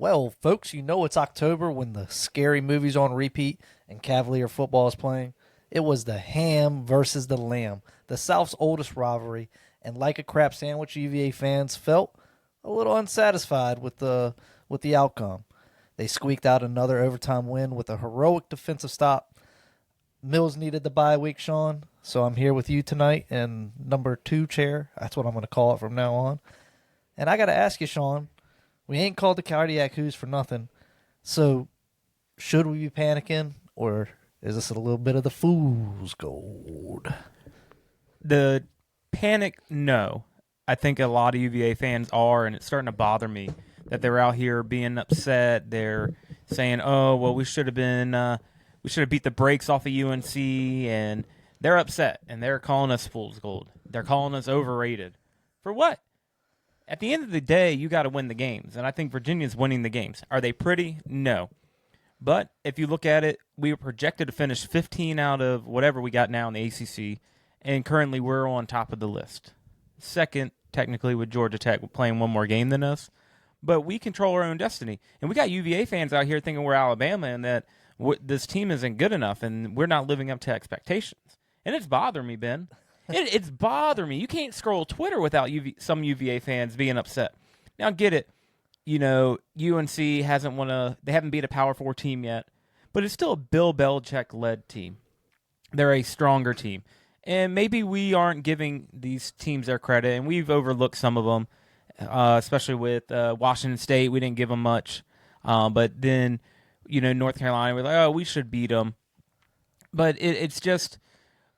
Well, folks, you know it's October when the scary movie's on repeat and Cavalier football is playing. It was the ham versus the lamb, the South's oldest rivalry, and like a crap sandwich, UVA fans felt a little unsatisfied with the outcome. They squeaked out another overtime win with a heroic defensive stop. Mills needed the bye week, Sean, so I'm here with you tonight in number 2 chair. That's what I'm going to call it from now on. And I got to ask you, Sean, we ain't called the Cardiac Who's for nothing. So, should we be panicking, or is this a little bit of the fool's gold? The panic, no. I think a lot of UVA fans are, and it's starting to bother me that they're out here being upset. They're saying, "Oh, well, we should have beat the brakes off of UNC," and they're upset, and they're calling us fool's gold. They're calling us overrated. For what? At the end of the day, you got to win the games, and I think Virginia's winning the games. Are they pretty? No. But if you look at it, we were projected to finish 15 out of whatever we got now in the ACC, and currently we're on top of the list. Second, technically, with Georgia Tech playing one more game than us, but we control our own destiny. And we got UVA fans out here thinking we're Alabama and that this team isn't good enough and we're not living up to expectations. And it's bothering me, Ben. It's bothering me. You can't scroll Twitter without some UVA fans being upset. Now, get it. You know, UNC they haven't beat a Power 4 team yet, but it's still a Bill Belichick-led team. They're a stronger team. And maybe we aren't giving these teams their credit, and we've overlooked some of them, especially with Washington State. We didn't give them much. But then, North Carolina, we're like, oh, we should beat them. But it's just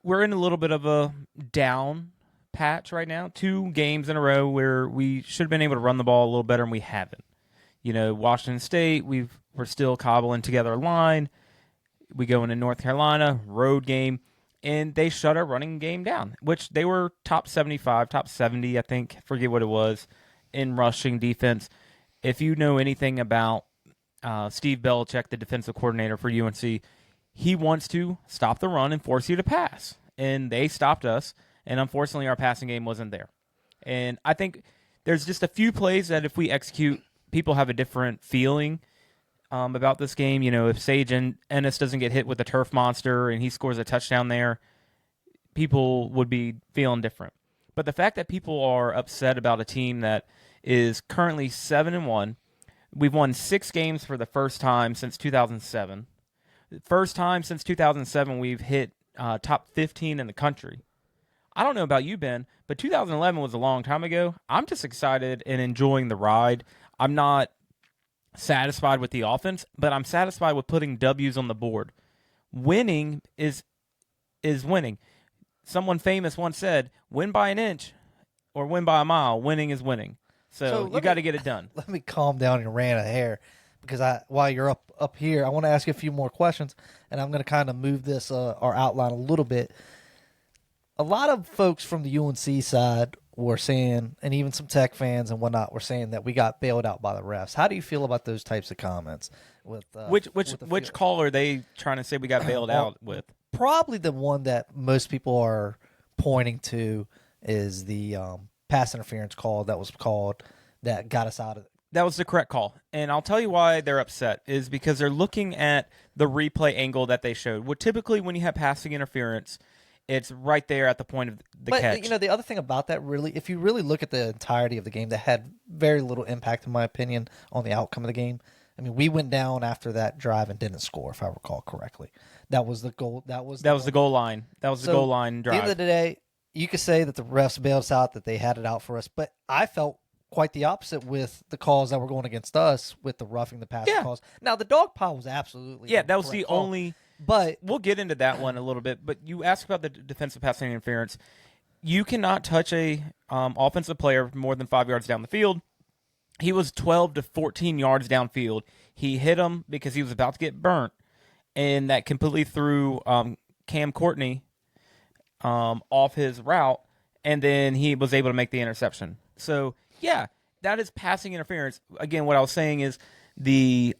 we're in a little bit of a down patch right now. 2 games in a row where we should have been able to run the ball a little better, and we haven't. Washington State, we're still cobbling together a line. We go into North Carolina, road game. And they shut our running game down, which they were top 75, top 70, I think, forget what it was, in rushing defense. If you know anything about Steve Belichick, the defensive coordinator for UNC, he wants to stop the run and force you to pass. And they stopped us, and unfortunately our passing game wasn't there. And I think there's just a few plays that if we execute, people have a different feeling about this game. If Sage Ennis doesn't get hit with a turf monster and he scores a touchdown there, people would be feeling different. But the fact that people are upset about a team that is currently 7-1, we've won 6 games for the first time since 2007. First time since 2007 we've hit top 15 in the country. I don't know about you, Ben, but 2011 was a long time ago. I'm just excited and enjoying the ride. I'm not satisfied with the offense, but I'm satisfied with putting W's on the board. Winning is winning. Someone famous once said, win by an inch or win by a mile, winning is winning. So you got to get it done. Let me calm down and rant a hair, because while you're up here, I want to ask you a few more questions, and I'm going to kind of move this our outline a little bit. A lot of folks from the UNC side were saying, and even some Tech fans and whatnot were saying, that we got bailed out by the refs. How do you feel about those types of comments? Which call are they trying to say we got bailed out with? Probably the one that most people are pointing to is the pass interference call that was called that got us out of it. That was the correct call. And I'll tell you why they're upset is because they're looking at the replay angle that they showed. Well, typically when you have passing interference, it's right there at the point of the catch. But, the other thing about that, really, if you really look at the entirety of the game, that had very little impact, in my opinion, on the outcome of the game. I mean, we went down after that drive and didn't score, if I recall correctly. That was the goal. That was the goal line. That was the goal line drive. At the end of the day, you could say that the refs bailed us out, that they had it out for us, but I felt quite the opposite with the calls that were going against us with the roughing the passer calls. Now, the dog pile was absolutely that was the call. only. But we'll get into that one a little bit. But you asked about the defensive passing interference. You cannot touch a offensive player more than 5 yards down the field. He was 12 to 14 yards downfield. He hit him because he was about to get burnt, and that completely threw Cam Courtney off his route, and then he was able to make the interception. So, yeah, that is passing interference. Again, what I was saying is the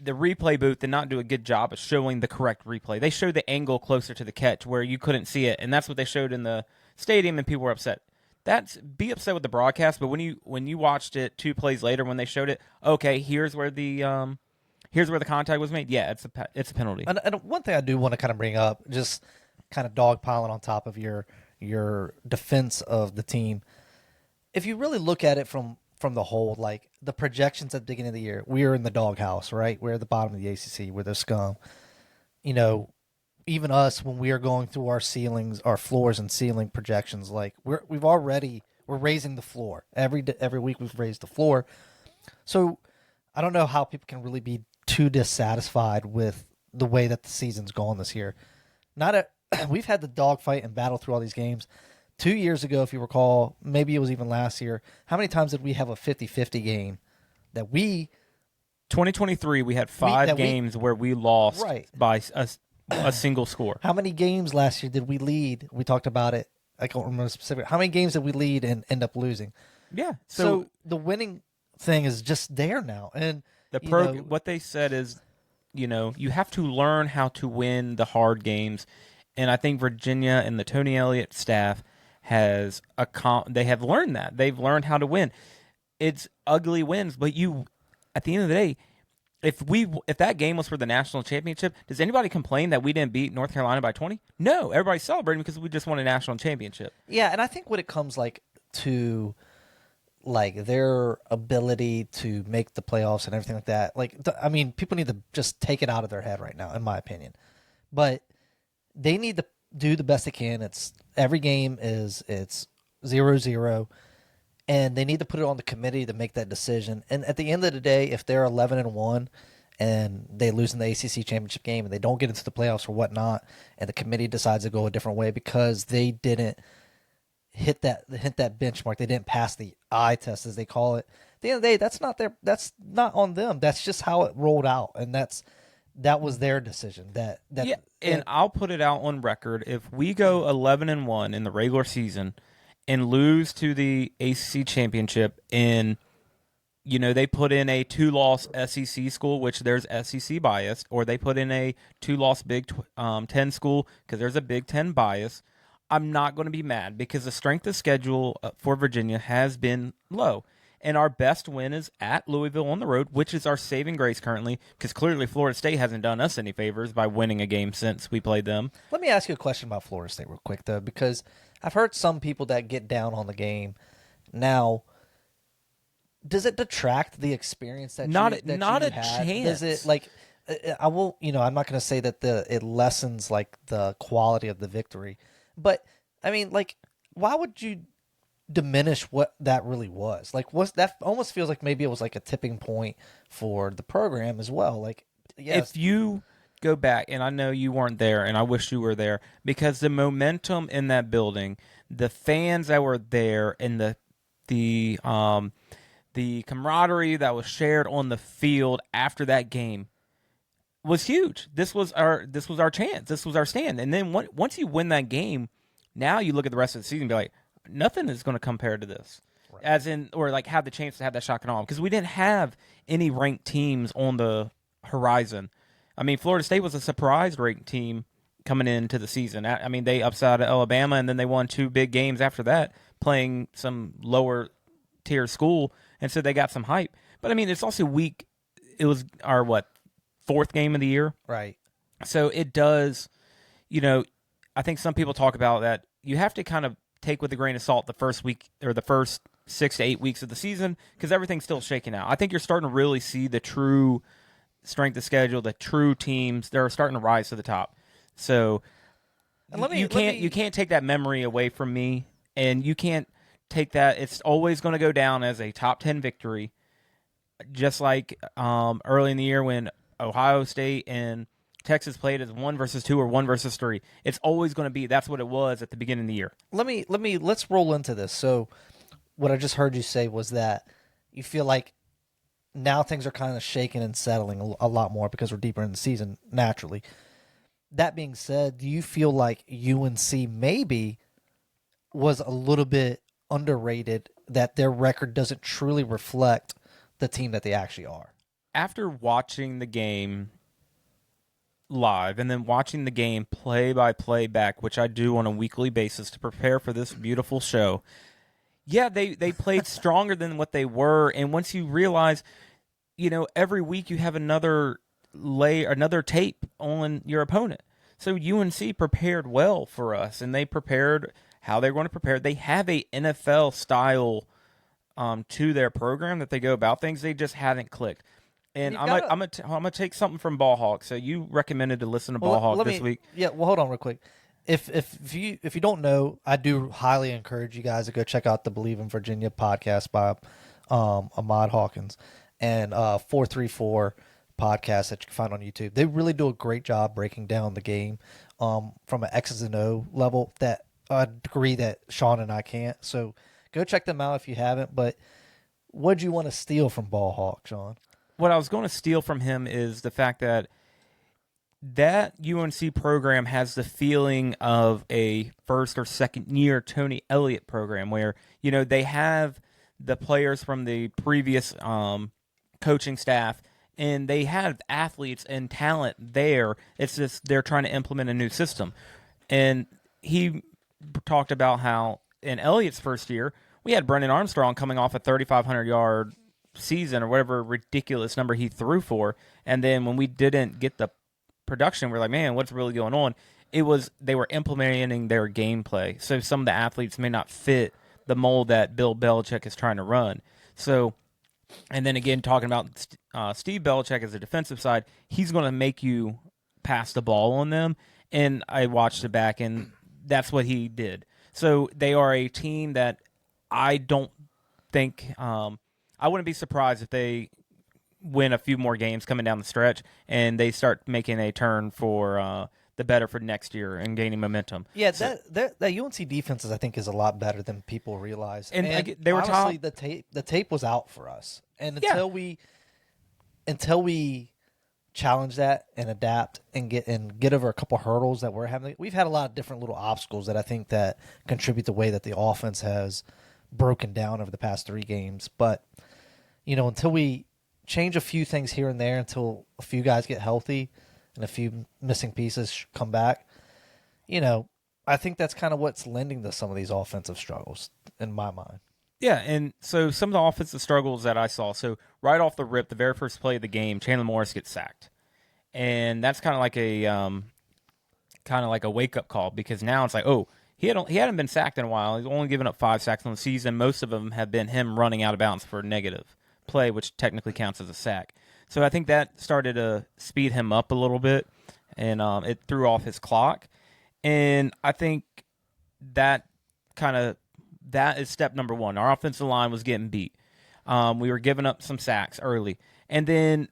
replay booth did not do a good job of showing the correct replay. They showed the angle closer to the catch where you couldn't see it, and that's what they showed in the stadium, and people were upset. be upset with the broadcast, but when you watched it 2 plays later when they showed it, okay, here's where the contact was made. Yeah, it's a penalty. And one thing I do want to kind of bring up, just kind of dogpiling on top of your defense of the team. If you really look at it from the whole, like the projections at the beginning of the year, we are in the doghouse, right? We're at the bottom of the ACC. We're the scum. You know, even us when we are going through our ceilings, our floors and ceiling projections, like we're raising the floor every week. We've raised the floor, so I don't know how people can really be too dissatisfied with the way that the season's gone this year. We've had the dogfight and battle through all these games. 2 years ago, if you recall, maybe it was even last year, how many times did we have a 50-50 game that we 2023, we had five games where we lost by a single score. How many games last year did we lead? We talked about it. I can't remember specific. How many games did we lead and end up losing? Yeah. So the winning thing is just there now. And what they said is, you have to learn how to win the hard games. And I think Virginia and the Tony Elliott staff they have learned that. They've learned how to win. It's ugly wins, but at the end of the day, if that game was for the national championship, does anybody complain that we didn't beat North Carolina by 20? No, everybody's celebrating because we just won a national championship. Yeah, and I think when it comes to their ability to make the playoffs and everything like that, people need to just take it out of their head right now, in my opinion. But they need to do the best they can. It's every game it's 0-0. And they need to put it on the committee to make that decision. And at the end of the day, if they're 11-1 and they lose in the ACC championship game and they don't get into the playoffs or whatnot, and the committee decides to go a different way because they didn't hit that benchmark, they didn't pass the eye test as they call it. At the end of the day, that's not on them. That's just how it rolled out, and that was their decision. And I'll put it out on record: if we go 11-1 in the regular season and lose to the ACC championship, and they put in a 2-loss SEC school, which there's SEC bias, or they put in a 2-loss Big Ten school because there's a Big Ten bias, I'm not going to be mad because the strength of schedule for Virginia has been low. And our best win is at Louisville on the road, which is our saving grace currently, because clearly Florida State hasn't done us any favors by winning a game since we played them. Let me ask you a question about Florida State real quick, though, because I've heard some people that get down on the game. Now, does it detract the experience that not you a had? chance? Does it I will, I'm not going to say that it lessens the quality of the victory, but I mean, why would you diminish what that really was? That almost feels like maybe it was a tipping point for the program as well. Yes. If you go back, and I know you weren't there, and I wish you were there, because the momentum in that building, the fans that were there, and the camaraderie that was shared on the field after that game was huge. This was our chance. This was our stand. And then once you win that game, now you look at the rest of the season and be like, nothing is going to compare to this. Right. As in, or have the chance to have that shock and awe, because we didn't have any ranked teams on the horizon. I mean, Florida State was a surprise ranked team coming into the season. I mean, they upset Alabama, and then they won 2 big games after that, playing some lower tier school, and so they got some hype. But I mean, it's also week. It was our 4th game of the year, right? So it does. I think some people talk about that. You have to kind of take with a grain of salt the first week or the first 6 to 8 weeks of the season, because everything's still shaking out. I think you're starting to really see the true strength of schedule, the true teams that are starting to rise to the top. So you can't take that memory away from me, and you can't take that. It's always going to go down as a top 10 victory, just like early in the year when Ohio State and Texas played as 1 versus 2 or 1 versus 3. It's always going to be, that's what it was at the beginning of the year. Let's roll into this. So what I just heard you say was that you feel like now things are kind of shaking and settling a lot more because we're deeper in the season naturally. That being said, do you feel like UNC maybe was a little bit underrated, that their record doesn't truly reflect the team that they actually are? After watching the game live and then watching the game play by play back, which I do on a weekly basis to prepare for this beautiful show, Yeah, they played stronger than what they were, and once you realize, every week you have another tape on your opponent. So UNC prepared well for us, and they prepared how they're going to prepare. They have a NFL style to their program that they go about things. They just haven't clicked. And I'm gonna take something from Ball Hawk. So you recommended to listen to Ball Hawk this week. Yeah, well, hold on real quick. If you don't know, I do highly encourage you guys to go check out the Believe in Virginia podcast by Ahmad Hawkins and 434 podcast that you can find on YouTube. They really do a great job breaking down the game from an X's and O level that a degree that Sean and I can't. So go check them out if you haven't. But what do you want to steal from Ball Hawk, Sean? What I was going to steal from him is the fact that UNC program has the feeling of a first or second year Tony Elliott program where, they have the players from the previous coaching staff and they have athletes and talent there. It's just they're trying to implement a new system. And he talked about how in Elliott's first year, we had Brendan Armstrong coming off a 3,500-yard season or whatever ridiculous number he threw for. And then when we didn't get the production, we're like, man, what's really going on? It was they were implementing their gameplay. So some of the athletes may not fit the mold that Bill Belichick is trying to run. So, and then again, talking about Steve Belichick as a defensive side, he's going to make you pass the ball on them. And I watched it back, and that's what he did. So they are a team that I don't think I wouldn't be surprised if they win a few more games coming down the stretch and they start making a turn for the better for next year and gaining momentum. Yeah, that UNC defense I think is a lot better than people realize. And they were honestly, the tape was out for us, and until we challenge that and adapt and get over a couple hurdles that we're having, we've had a lot of different little obstacles that I think that contribute the way that the offense has broken down over the past 3 games. But until we change a few things here and there, until a few guys get healthy and a few missing pieces come back, I think that's kind of what's lending to some of these offensive struggles in my mind. Yeah, and so some of the offensive struggles that I saw. So right off the rip, the very first play of the game, Chandler Morris gets sacked, and that's kind of like a wake up call because now it's like, oh, he hadn't been sacked in a while. He's only given up 5 sacks on the season. Most of them have been him running out of bounds for a negative play, which technically counts as a sack. So I think that started to speed him up a little bit, and it threw off his clock. And I think that is step number 1. Our offensive line was getting beat. We were giving up some sacks early. And then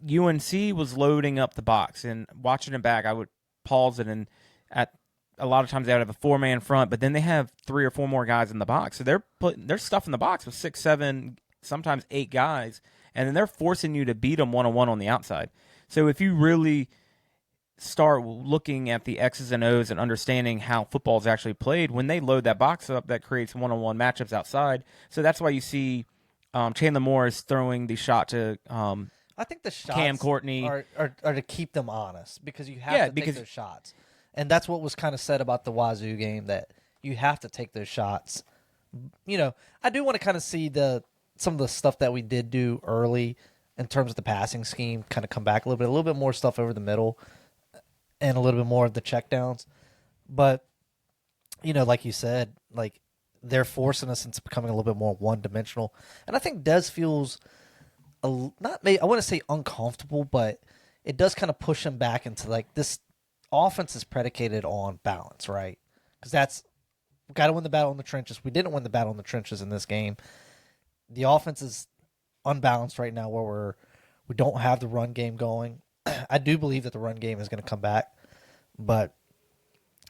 UNC was loading up the box. And watching it back, I would pause it, and at a lot of times they would have a 4-man front, but then they have 3 or 4 more guys in the box. So they're putting their stuff in the box with 6, 7, sometimes 8 guys, and then they're forcing you to beat them one-on-one on the outside. So if you really start looking at the X's and O's and understanding how football is actually played, when they load that box up, that creates one-on-one matchups outside. So that's why you see Chandler Morris throwing the shot to I think the shots Cam Courtney are to keep them honest because you have to take those shots. And that's what was kind of said about the Wazoo game, that you have to take those shots. I do want to kind of see some of the stuff that we did do early in terms of the passing scheme kind of come back a little bit more stuff over the middle and a little bit more of the checkdowns. But, like you said, like they're forcing us into becoming a little bit more one-dimensional. And I think Des feels, I want to say uncomfortable, but it does kind of push him back into like this offense is predicated on balance, right? Because we got to win the battle in the trenches. We didn't win the battle in the trenches in this game. The offense is unbalanced right now where we don't have the run game going. I do believe that the run game is going to come back. But,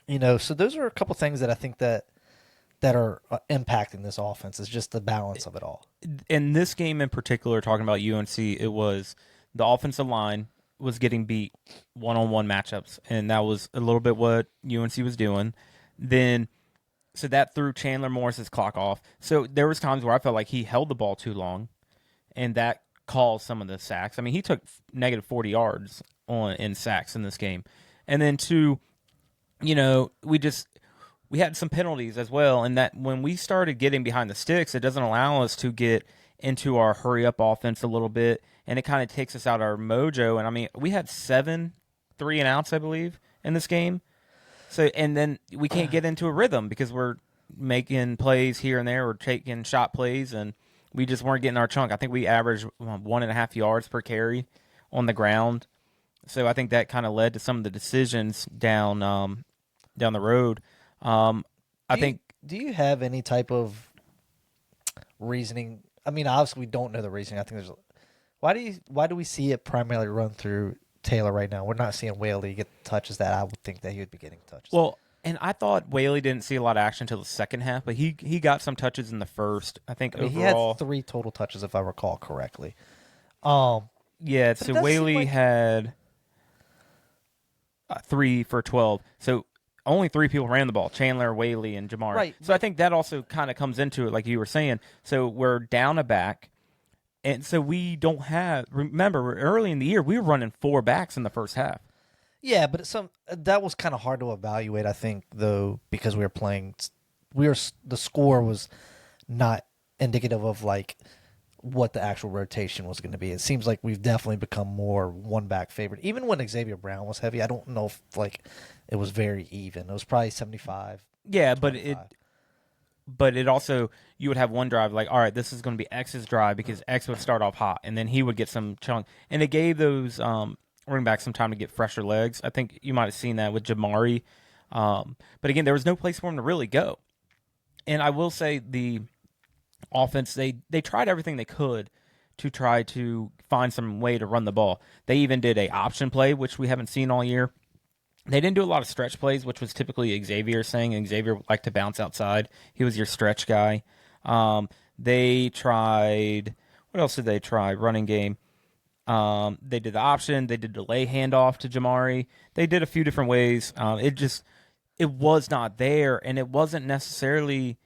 so those are a couple things that I think that are impacting this offense is just the balance of it all. In this game in particular, talking about UNC, it was the offensive line was getting beat one-on-one matchups, and that was a little bit what UNC was doing. Then, so that threw Chandler Morris's clock off. So there was times where I felt like he held the ball too long, and that caused some of the sacks. I mean, he took negative 40 yards in sacks in this game. And then we we had some penalties as well, and that when we started getting behind the sticks, it doesn't allow us to get into our hurry up offense a little bit, and it kind of takes us out our mojo. And I mean, we had 7 3-and-outs, I believe, in this game. So, and then we can't get into a rhythm because we're making plays here and there, or taking shot plays, and we just weren't getting our chunk. I think we averaged 1.5 yards per carry on the ground. So I think that kind of led to some of the decisions down the road. Do you have any type of reasoning? I mean, obviously we don't know the reasoning. I think there's why do we see it primarily run through Taylor right now? We're not seeing Whaley get touches that I would think that he would be getting touches. Well, and I thought Whaley didn't see a lot of action until the second half, but he got some touches in the first. I think overall he had 3 total touches if I recall correctly. Yeah, so Whaley had 3 for 12. So only 3 people ran the ball: Chandler, Whaley, and Jamari. Right. So I think that also kind of comes into it, like you were saying. So we're down a back, and so we don't have. Remember, early in the year, we were running 4 backs in the first half. Yeah, but that was kind of hard to evaluate, I think, though, because we were playing. The score was not indicative of like what the actual rotation was going to be. It seems like we've definitely become more one back favorite. Even when Xavier Brown was heavy, I don't know if like it was very even. It was probably 75. Yeah, 25. but it also, you would have one drive like, all right, this is going to be X's drive because X would start off hot, and then he would get some chunk, and it gave those running backs some time to get fresher legs. I think you might have seen that with Jamari, but again, there was no place for him to really go. And I will say the offense, they tried everything they could to try to find some way to run the ball. They even did a option play, which we haven't seen all year. They didn't do a lot of stretch plays, which was typically Xavier's thing, and Xavier liked to bounce outside. He was your stretch guy. They tried, what else did they try? Running game. They did the option. They did delay handoff to Jamari. They did a few different ways. It was not there, and it wasn't necessarily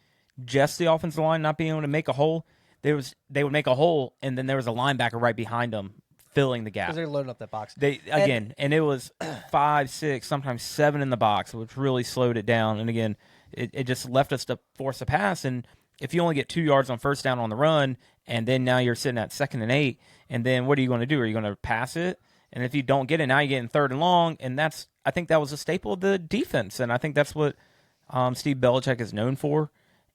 just the offensive line not being able to make a hole. They would make a hole, and then there was a linebacker right behind them filling the gap. Because they're loading up that box. And it was 5, 6, sometimes 7 in the box, which really slowed it down. And again, it just left us to force a pass. And if you only get 2 yards on first down on the run, and then now you're sitting at 2nd and 8, and then what are you going to do? Are you going to pass it? And if you don't get it, now you're getting 3rd and long. And I think that was a staple of the defense. And I think that's what Steve Belichick is known for.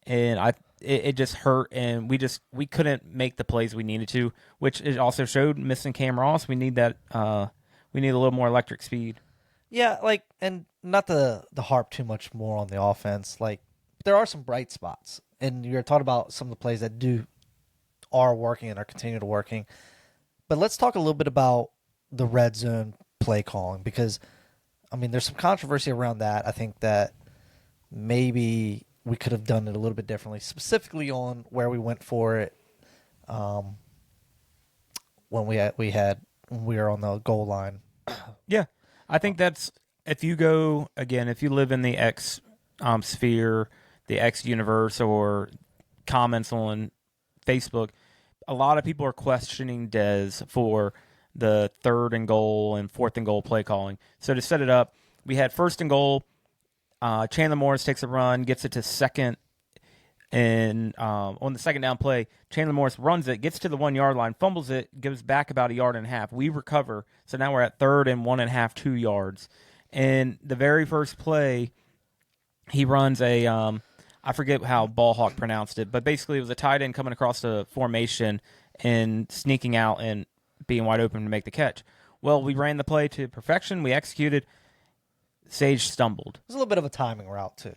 And it just hurt, and we couldn't make the plays we needed to, which it also showed missing Cam Ross. We need that. We need a little more electric speed. Yeah, and not to harp too much more on the offense. Like, there are some bright spots, and you're talking about some of the plays that are working and are continuing to working. But let's talk a little bit about the red zone play calling, because I mean, there's some controversy around that. I think that maybe we could have done it a little bit differently, specifically on where we went for it when we were on the goal line. Yeah, I think that's, if you live in the X sphere, the X universe, or comments on Facebook, a lot of people are questioning Dez for the 3rd and goal and 4th and goal play calling. So to set it up, we had 1st and goal. Chandler Morris takes a run, gets it to 2nd, and on the 2nd down play, Chandler Morris runs it, gets to the 1 yard line, fumbles it, goes back about 1.5 yards. We recover, so now we're at 3rd and 1.5, 2 yards. And the very first play, he runs a I forget how Ballhawk pronounced it, but basically it was a tight end coming across the formation and sneaking out and being wide open to make the catch. Well, we ran the play to perfection. We executed. Sage stumbled. It was a little bit of a timing route, too,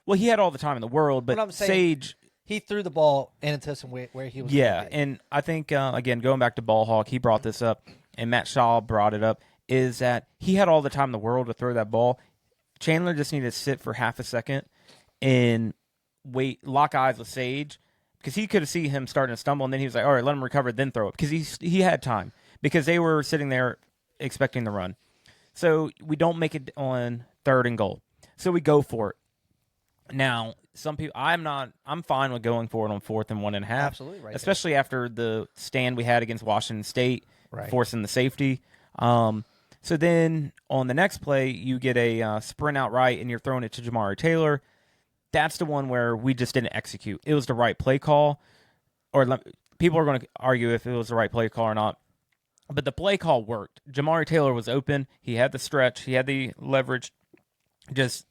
Well, he had all the time in the world, but I'm saying, Sage... he threw the ball in anticipation where he was. Yeah, and I think, again, going back to Ballhawk, he brought this up, and Matt Shaw brought it up, is that he had all the time in the world to throw that ball. Chandler just needed to sit for half a second and lock eyes with Sage, because he could have seen him starting to stumble, and then he was like, all right, let him recover, then throw it, because he had time, because they were sitting there expecting the run. So we don't make it on 3rd and goal. So we go for it. Now, some people, I'm fine with going for it on 4th and 1.5. Absolutely, right. Especially after the stand we had against Washington State, right, forcing the safety. So then on the next play, you get a sprint out right, and you're throwing it to Jamari Taylor. that's the one where we just didn't execute. It was the right play call, or people are going to argue if it was the right play call or not. But the play call worked. Jamari Taylor was open. He had the stretch. He had the leverage. Just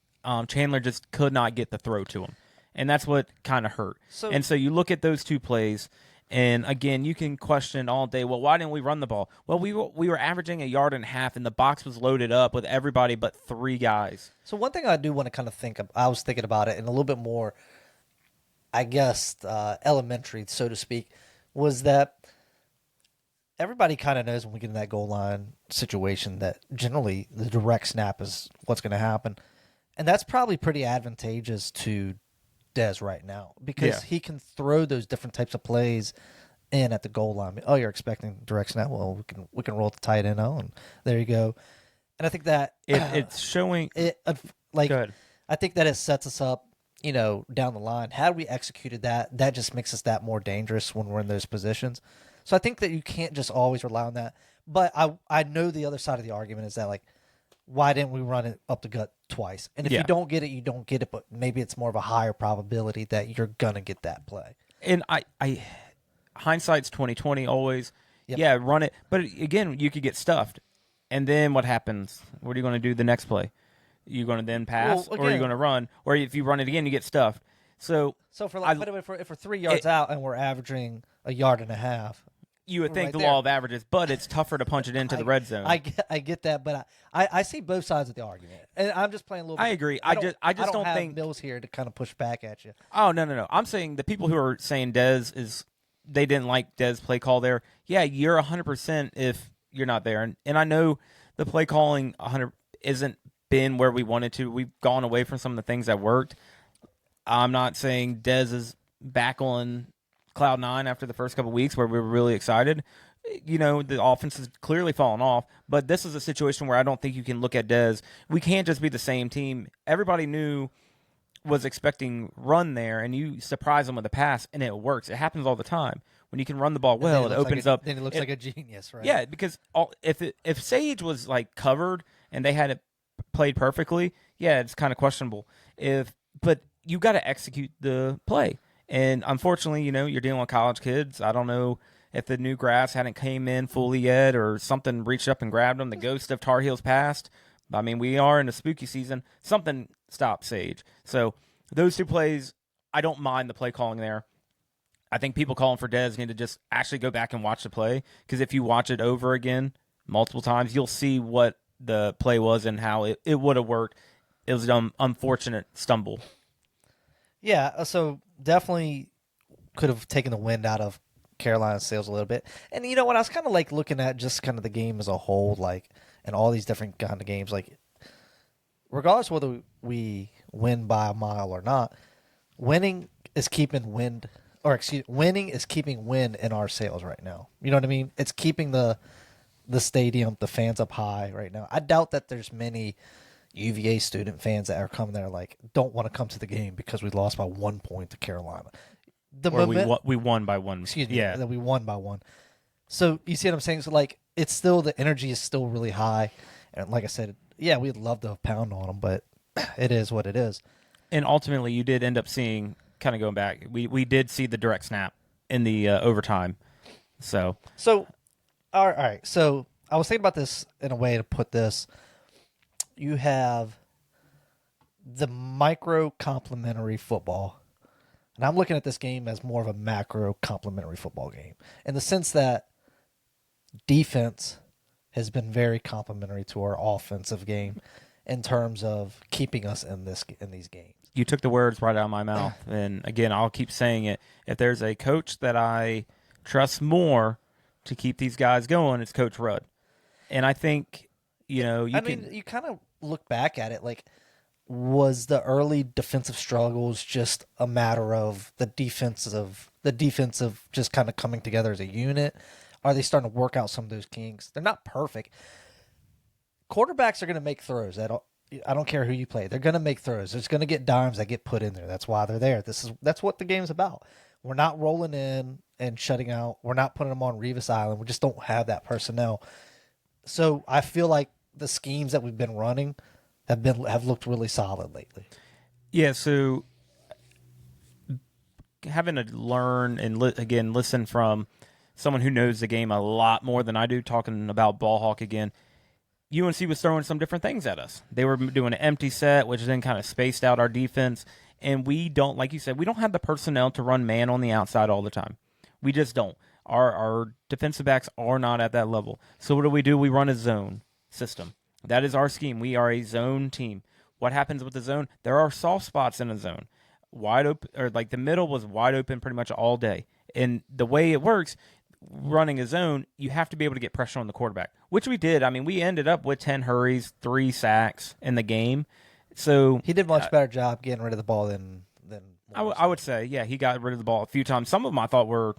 Chandler just could not get the throw to him, and that's what kind of hurt. And so you look at those two plays, and again, you can question all day. Well, why didn't we run the ball? Well, we were averaging 1.5 yards, and the box was loaded up with everybody but 3 guys. So one thing I do want to kind of think of, I was thinking about it in a little bit more, I guess, elementary, so to speak, was that everybody kind of knows when we get in that goal line situation that generally the direct snap is what's going to happen. And that's probably pretty advantageous to Dez right now because he can throw those different types of plays in at the goal line. Oh, you're expecting direct snap? Well, we can roll the tight end on. And there you go. And I think that it's showing it good. I think that it sets us up, down the line. Had we executed that just makes us that more dangerous when we're in those positions. So I think that you can't just always rely on that. But I know the other side of the argument is that, like, why didn't we run it up the gut twice? And if you don't get it, you don't get it. But maybe it's more of a higher probability that you're gonna get that play. And I hindsight's 20/20 always. Yep. Yeah, run it. But again, you could get stuffed. And then what happens? What are you going to do the next play? You going to then pass, or are you going to run? Or if you run it again, you get stuffed. So for like, if we're 3 yards out and we're averaging 1.5 yards, you would think the law of averages, but it's tougher to punch it into the red zone. I get that, but I see both sides of the argument, and I'm just playing a little bit. I agree. I just don't have think Mills here to kind of push back at you. Oh no! I'm saying the people who are saying Dez they didn't like Dez play call there. Yeah, you're 100% if you're not there, and I know the play calling 100 isn't been where we wanted to. We've gone away from some of the things that worked. I'm not saying Dez is back on cloud 9 after the first couple of weeks where we were really excited. The offense has clearly fallen off, but this is a situation where I don't think you can look at Dez. We can't just be the same team. Everybody was expecting run there, and you surprise them with a pass, and it works. It happens all the time. When you can run the ball well, it opens up. Then it looks like a genius, right? Yeah, because if Sage was like covered and they had it played perfectly, yeah, it's kind of questionable. But you got to execute the play. And unfortunately, you're dealing with college kids. I don't know if the new grass hadn't came in fully yet or something reached up and grabbed them. The ghost of Tar Heels passed. I mean, we are in a spooky season. Something stopped Sage. So those two plays, I don't mind the play calling there. I think people calling for Dez need to just actually go back and watch the play, because if you watch it over again multiple times, you'll see what the play was and how it would have worked. It was an unfortunate stumble. Yeah, so definitely could have taken the wind out of Carolina's sails a little bit. And you know what? I was kind of like looking at just kind of the game as a whole, like, and all these different kind of games. Like, regardless of whether we win by a mile or not, winning is keeping wind in our sails right now. You know what I mean? It's keeping the stadium, the fans up high right now. I doubt that there's many UVA student fans that are coming there like don't want to come to the game because we lost by 1 point to Carolina. We won by 1. Excuse me. Yeah, that we won by 1. So you see what I'm saying? So like it's still, the energy is still really high, and like I said, yeah, we'd love to pound on them, but it is what it is. And ultimately, you did end up seeing, kind of going back, we did see the direct snap in the overtime. So all right. So I was thinking about this in a way to put this. You have the micro complementary football, and I'm looking at this game as more of a macro complementary football game in the sense that defense has been very complementary to our offensive game in terms of keeping us in these games. You took the words right out of my mouth, and again, I'll keep saying it. If there's a coach that I trust more to keep these guys going, it's Coach Rudd. And I think, you kind of look back at it, like, was the early defensive struggles just a matter of the defensive just kind of coming together as a unit? Are they starting to work out some of those kinks? They're not perfect. Quarterbacks are going to make throws. I don't care who you play. They're going to make throws. There's going to get dimes that get put in there. That's why they're there. That's what the game's about. We're not rolling in and shutting out. We're not putting them on Revis Island. We just don't have that personnel. So I feel like the schemes that we've been running have looked really solid lately. Yeah, so having to learn and again listen from someone who knows the game a lot more than I do, talking about ball hawk again. UNC was throwing some different things at us. They were doing an empty set, which then kind of spaced out our defense. And we don't, like you said, we don't have the personnel to run man on the outside all the time. We just don't. Our defensive backs are not at that level. So what do? We run a zone system. That is our scheme. We are a zone team. What happens with the zone? There are soft spots in a zone. Wide open, or like the middle was wide open pretty much all day. And the way it works, running a zone, you have to be able to get pressure on the quarterback, which we did. I mean, we ended up with 10 hurries, 3 sacks in the game. So he did a much better job getting rid of the ball than I would say. Yeah, he got rid of the ball a few times. Some of them I thought were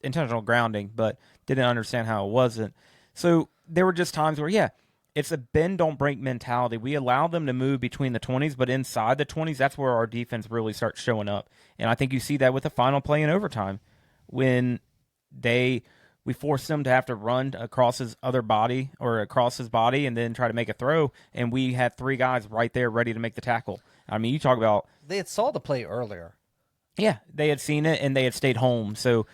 intentional grounding, but didn't understand how it wasn't. So there were just times where, yeah, it's a bend, don't break mentality. We allow them to move between the 20s, but inside the 20s, that's where our defense really starts showing up. And I think you see that with the final play in overtime when we forced him to have to run across his other body or across his body and then try to make a throw, and we had 3 guys right there ready to make the tackle. I mean, you talk about... They had saw the play earlier. Yeah, they had seen it, and they had stayed home. So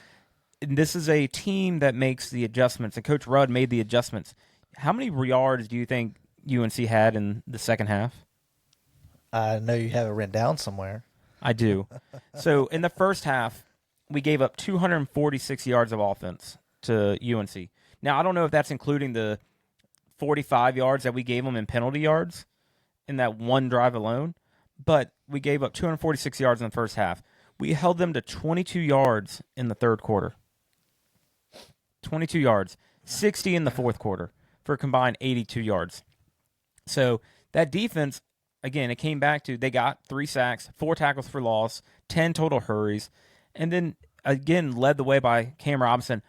this is a team that makes the adjustments, and Coach Rudd made the adjustments. How many yards do you think UNC had in the second half? I know you have it written down somewhere. I do. So in the first half, we gave up 246 yards of offense to UNC. Now, I don't know if that's including the 45 yards that we gave them in penalty yards in that one drive alone, but we gave up 246 yards in the first half. We held them to 22 yards in the third quarter. 22 yards. 60 in the fourth quarter for a combined 82 yards. So that defense, again, it came back to they got 3 sacks, 4 tackles for loss, 10 total hurries, and then, again, led the way by Cam Robinson,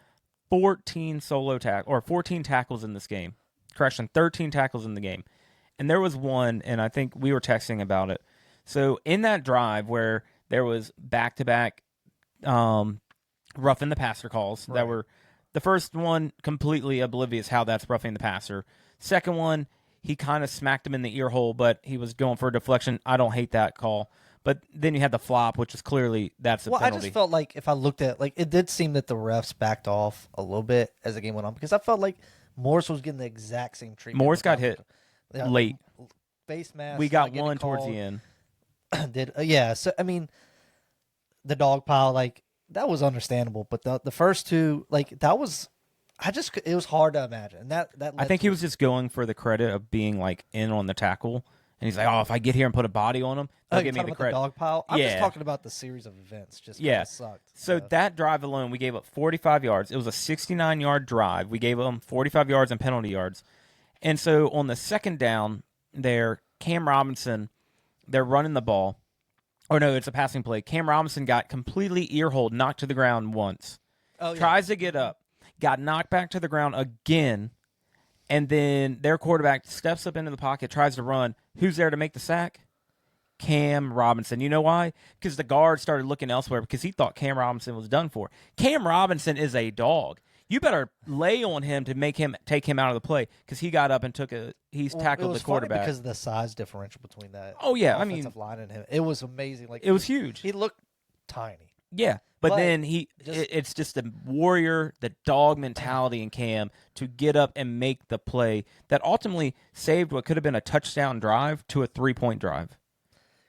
14 tackles in this game. Correction, 13 tackles in the game. And there was one, and I think we were texting about it. So in that drive where there was back-to-back roughing the passer calls that were the first one completely oblivious how that's roughing the passer. Second one, he kind of smacked him in the ear hole, but he was going for a deflection. I don't hate that call. But then you had the flop, which is clearly that's a penalty. I just felt like if I looked at it did seem that the refs backed off a little bit as the game went on because I felt like Morris was getting the exact same treatment. Morris got hit late. Face mask. We got one towards the end. So I mean, the dog pile that was understandable, but the first two that was it was hard to imagine. And that I think he was just going for the credit of being in on the tackle. And he's like, oh, if I get here and put a body on him, they'll give me the credit. The dog pile? I'm just talking about the series of events. Just sucked. So that drive alone, we gave up 45 yards. It was a 69-yard drive. We gave them 45 yards and penalty yards. And so on the second down there, Cam Robinson, they're running the ball. Oh, no, it's a passing play. Cam Robinson got completely ear-holed, knocked to the ground once. Oh, yeah. Tries to get up. Got knocked back to the ground again. And then their quarterback steps up into the pocket, tries to run. Who's there to make the sack? Cam Robinson. You know why? Because the guard started looking elsewhere because he thought Cam Robinson was done for. Cam Robinson is a dog. You better lay on him to take him out of the play because he got up and tackled the quarterback. Because of the size differential between that. Oh yeah, offensive line and him. It was amazing. It was huge. He looked tiny. Yeah. But then it's just the warrior, the dog mentality in Cam to get up and make the play that ultimately saved what could have been a touchdown drive to a 3-point drive.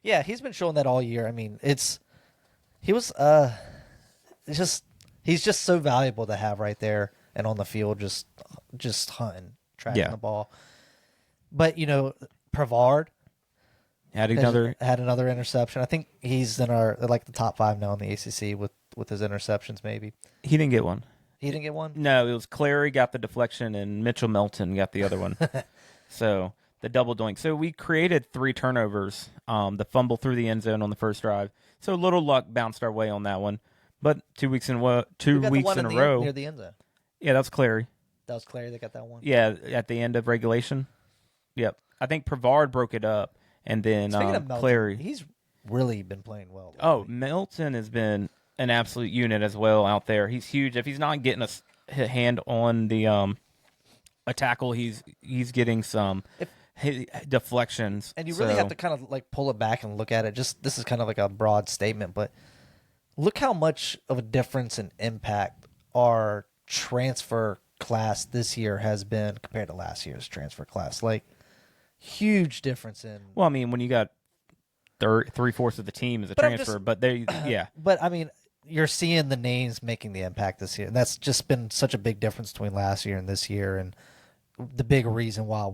Yeah, he's been showing that all year. I mean, he's just so valuable to have right there and on the field, just hunting, tracking the ball. But Pavard had another interception. I think he's in our the top 5 now in the ACC with his interceptions. Maybe he didn't get one. He didn't get one. No, it was Clary got the deflection and Mitchell Melton got the other one. So the double doink. So we created 3 turnovers. The fumble through the end zone on the first drive. So a little luck bounced our way on that one. But 2 weeks in a row near the end zone. Yeah, that was Clary. That was Clary that got that one. Yeah, at the end of regulation. Yep, I think Pavard broke it up. And then Melton, Clary. He's really been playing well. Oh, Melton has been an absolute unit as well out there. He's huge. If he's not getting a hand on the a tackle, he's getting some deflections. And you really have to kind of pull it back and look at it. This is kind of like a broad statement, but look how much of a difference and impact our transfer class this year has been compared to last year's transfer class. Like, huge difference in. Well, I mean, when you got 3/4 of the team is a But I'm transfer, just- but they, yeah. But I mean, you're seeing the names making the impact this year, and that's just been such a big difference between last year and this year, and the big reason why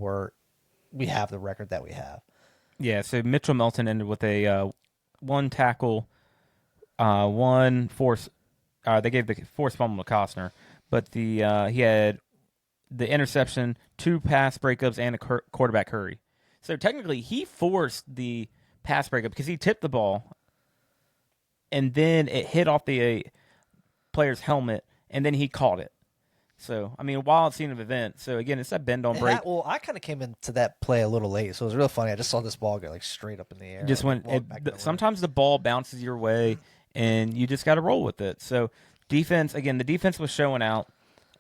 we have the record that we have. Yeah, so Mitchell Melton ended with a one tackle, one force. They gave the force fumble to Costner, but he had the interception, 2 pass breakups, and a quarterback hurry. So technically, he forced the pass breakup because he tipped the ball, and then it hit off the player's helmet, and then he caught it. So, I mean, wild scene of event. So, again, it's that bend on break. I kind of came into that play a little late, so it was real funny. I just saw this ball go like straight up in the air. Just like, went. Sometimes the ball bounces your way, and you just got to roll with it. So, defense, again, the defense was showing out,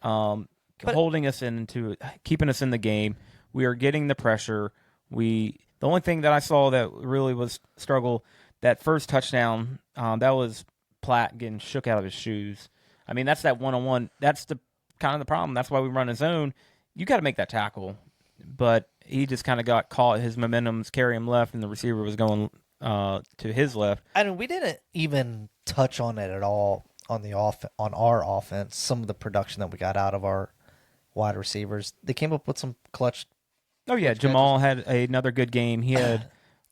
holding us into keeping us in the game. We are getting the pressure. The only thing that I saw that really was struggle, that first touchdown, that was Platt getting shook out of his shoes. I mean, that's that one-on-one. That's the kind of the problem. That's why we run a zone. You got to make that tackle, but he just kind of got caught. His momentum's carrying him left, and the receiver was going to his left. I mean, we didn't even touch on it at all on our offense. Some of the production that we got out of our wide receivers, they came up with some clutch. Oh yeah, Jamal had another good game. He had.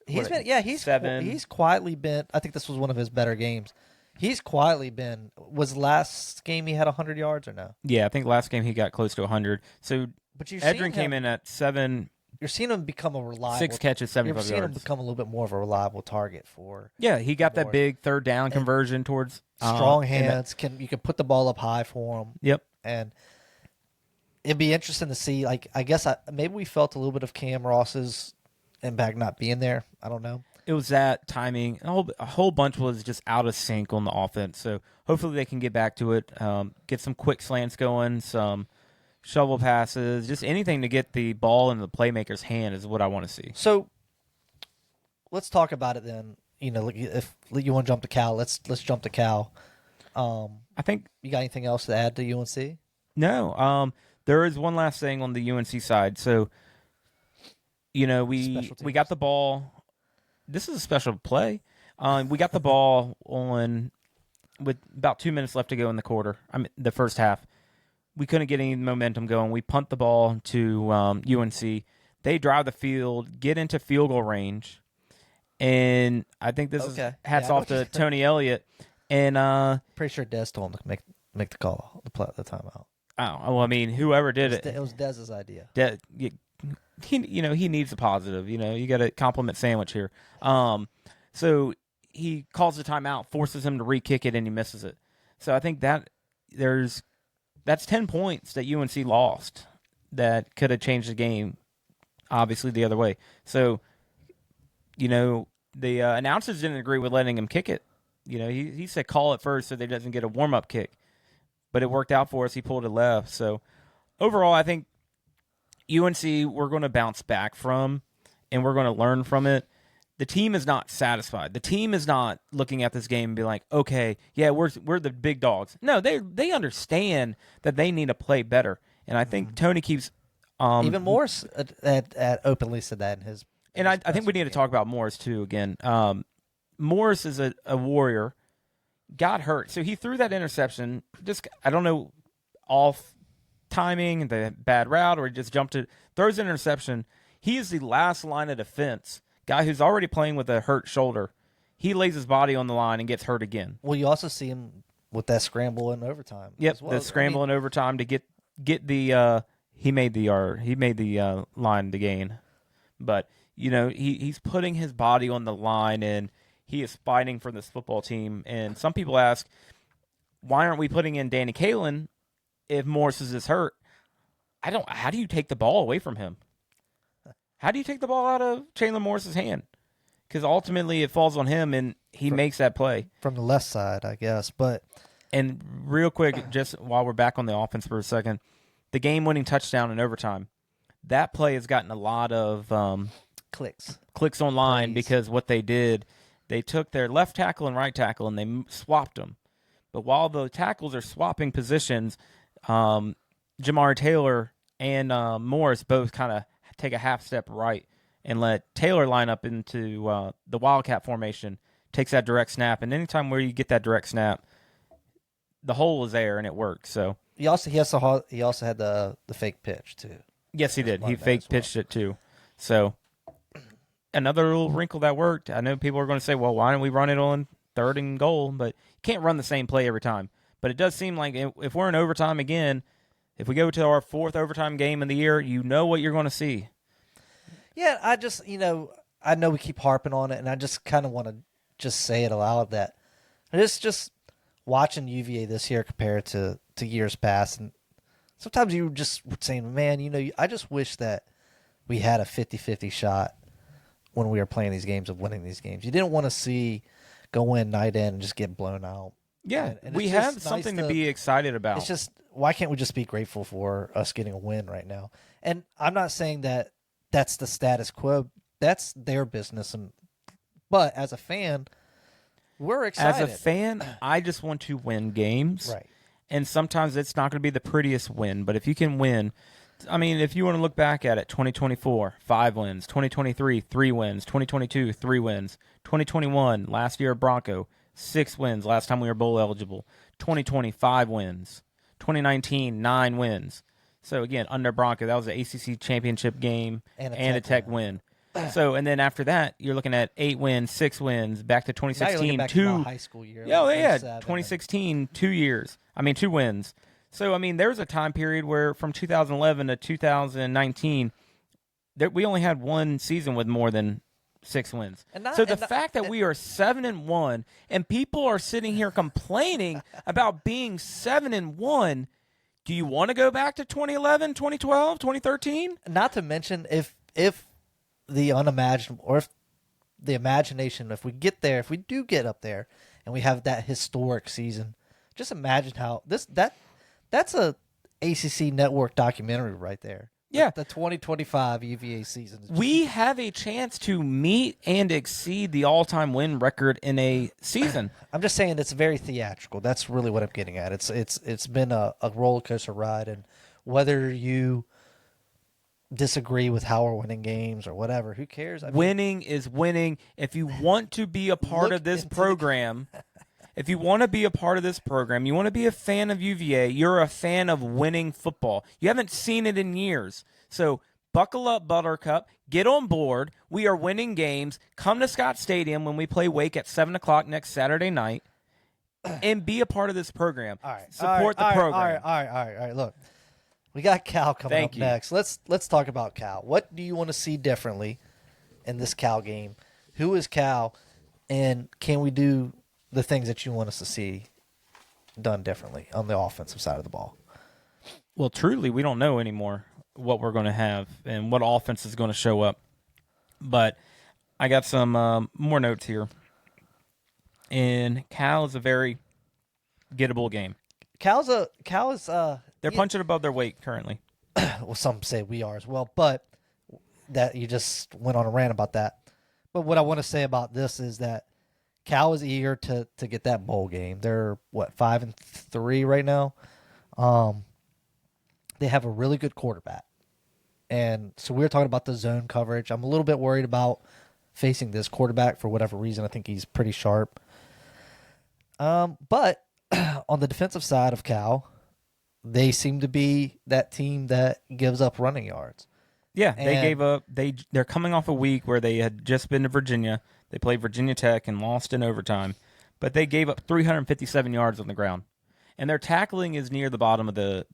He's quietly been. I think this was one of his better games. He's quietly been. Was last game he had 100 yards or no? Yeah, I think last game he got close to 100. So, but Edrin came in at 7. You're seeing him become a reliable 6 catches, 75 You're seeing yards. him become a little bit more of a reliable target for. Yeah, he got that big third down conversion towards strong hands. You can put the ball up high for him. Yep, and it'd be interesting to see. Like, I guess maybe we felt a little bit of Cam Ross's impact not being there. I don't know. It was that timing. A whole bunch was just out of sync on the offense. So hopefully they can get back to it, get some quick slants going, some shovel passes, just anything to get the ball in the playmaker's hand is what I want to see. So let's talk about it then. You know, if you want to jump to Cal, let's jump to Cal. I think you got anything else to add to UNC? No. There is one last thing on the UNC side. So, you know, we got the ball. This is a special play. We got the ball with about 2 minutes left to go in the quarter. The first half. We couldn't get any momentum going. We punt the ball to UNC. They drive the field, get into field goal range, and I think this is hats off to Tony Elliott. And pretty sure Dez told him to make the call, the timeout. Oh, well, I mean, whoever did it. It was Dez's idea. He needs a positive. You got a compliment sandwich here. So he calls the timeout, forces him to re-kick it, and he misses it. So I think that's 10 points that UNC lost that could have changed the game, obviously, the other way. So, the announcers didn't agree with letting him kick it. He said call it first so that he doesn't get a warm-up kick. But it worked out for us. He pulled it left. So, overall, I think UNC we're going to bounce back from, and we're going to learn from it. The team is not satisfied. The team is not looking at this game and be like, okay, yeah, we're the big dogs. No, they understand that they need to play better. And I think Tony keeps even Morris at openly said that in his. And I think we need to talk about Morris too again. Morris is a warrior. Got hurt, so he threw that interception. Just I don't know, off timing, the bad route, or he just jumped it. Throws an interception. He is the last line of defense. Guy who's already playing with a hurt shoulder. He lays his body on the line and gets hurt again. Well, you also see him with that scramble in overtime. Yep, the scramble in overtime to get the. He made the line to gain, but he's putting his body on the line and he is fighting for this football team. And some people ask, why aren't we putting in Danny Kalen if Morris is hurt? How do you take the ball away from him? How do you take the ball out of Chandler Morris's hand? Because ultimately it falls on him and he makes that play. From the left side, I guess. And real quick, just while we're back on the offense for a second, the game-winning touchdown in overtime, that play has gotten a lot of clicks online because what they did, they took their left tackle and right tackle and they swapped them. But while the tackles are swapping positions, Jamar Taylor and Morris both kind of take a half step right and let Taylor line up into the Wildcat formation, takes that direct snap. And anytime where you get that direct snap, the hole is there and it works. So He also had the fake pitch too. yes, he did. He fake pitched it too. So another little wrinkle that worked. I know people are going to say, well, why don't we run it on 3rd and goal? But you can't run the same play every time. But it does seem like if we're in overtime again, if we go to our 4th overtime game of the year, you know what you're going to see. Yeah, I just, I know we keep harping on it, and I just kind of want to just say it aloud that it's just watching UVA this year compared to years past. And sometimes you just saying, man, I just wish that we had a 50-50 shot when we were playing these games of winning these games. You didn't want to see go in night in and just get blown out. Yeah, and we have something to be excited about. It's just, why can't we just be grateful for us getting a win right now? And I'm not saying that that's the status quo. That's their business. But as a fan, we're excited. As a fan, I just want to win games. Right. And sometimes it's not going to be the prettiest win, but if you can win, I mean, if you want to look back at it, 2024, 5 wins, 2023, 3 wins, 2022, 3 wins, 2021, last year Bronco, 6 wins, last time we were bowl eligible, 2020, 5 wins, 2019, 9 wins. So again, under Bronco, that was an ACC championship game and a Tech win. So, and then after that, you're looking at 8 wins, 6 wins, back to 2016, back 2 to my high school year. Yeah, 2016, 2 years. 2 wins. So, there was a time period where from 2011 to 2019, we only had one season with more than 6 wins. So the fact that we are 7-1 and people are sitting here complaining about being 7-1, do you want to go back to 2011, 2012, 2013? Not to mention if the unimaginable, or if the imagination, if we do get up there and we have that historic season, just imagine how that's a ACC network documentary right there. Yeah. The 2025 UVA season. We have a chance to meet and exceed the all-time win record in a season. I'm just saying it's very theatrical. That's really what I'm getting at. It's been a roller coaster ride, and whether you disagree with how we're winning games or whatever, who cares? Winning is winning. If you want to be a part of this program, you want to be a fan of UVA, you're a fan of winning football. You haven't seen it in years. So buckle up, Buttercup. Get on board. We are winning games. Come to Scott Stadium when we play Wake at 7 o'clock next Saturday night and be a part of this program. All right. Support the program. All right. Look, we got Cal coming up next. Let's talk about Cal. What do you want to see differently in this Cal game? Who is Cal, and can we do the things that you want us to see done differently on the offensive side of the ball? Well, truly, we don't know anymore what we're going to have and what offense is going to show up. But I got some more notes here. And Cal is a very gettable game. They're punching above their weight currently. Well, some say we are as well, but that you just went on a rant about that. But what I want to say about this is that Cal is eager to get that bowl game. They're 5-3 right now. They have a really good quarterback, and so we were talking about the zone coverage. I'm a little bit worried about facing this quarterback for whatever reason. I think he's pretty sharp. But on the defensive side of Cal, they seem to be that team that gives up running yards. Yeah, they gave up. They're coming off a week where they had just been to Virginia. They played Virginia Tech and lost in overtime, but they gave up 357 yards on the ground, and their tackling is near the bottom of the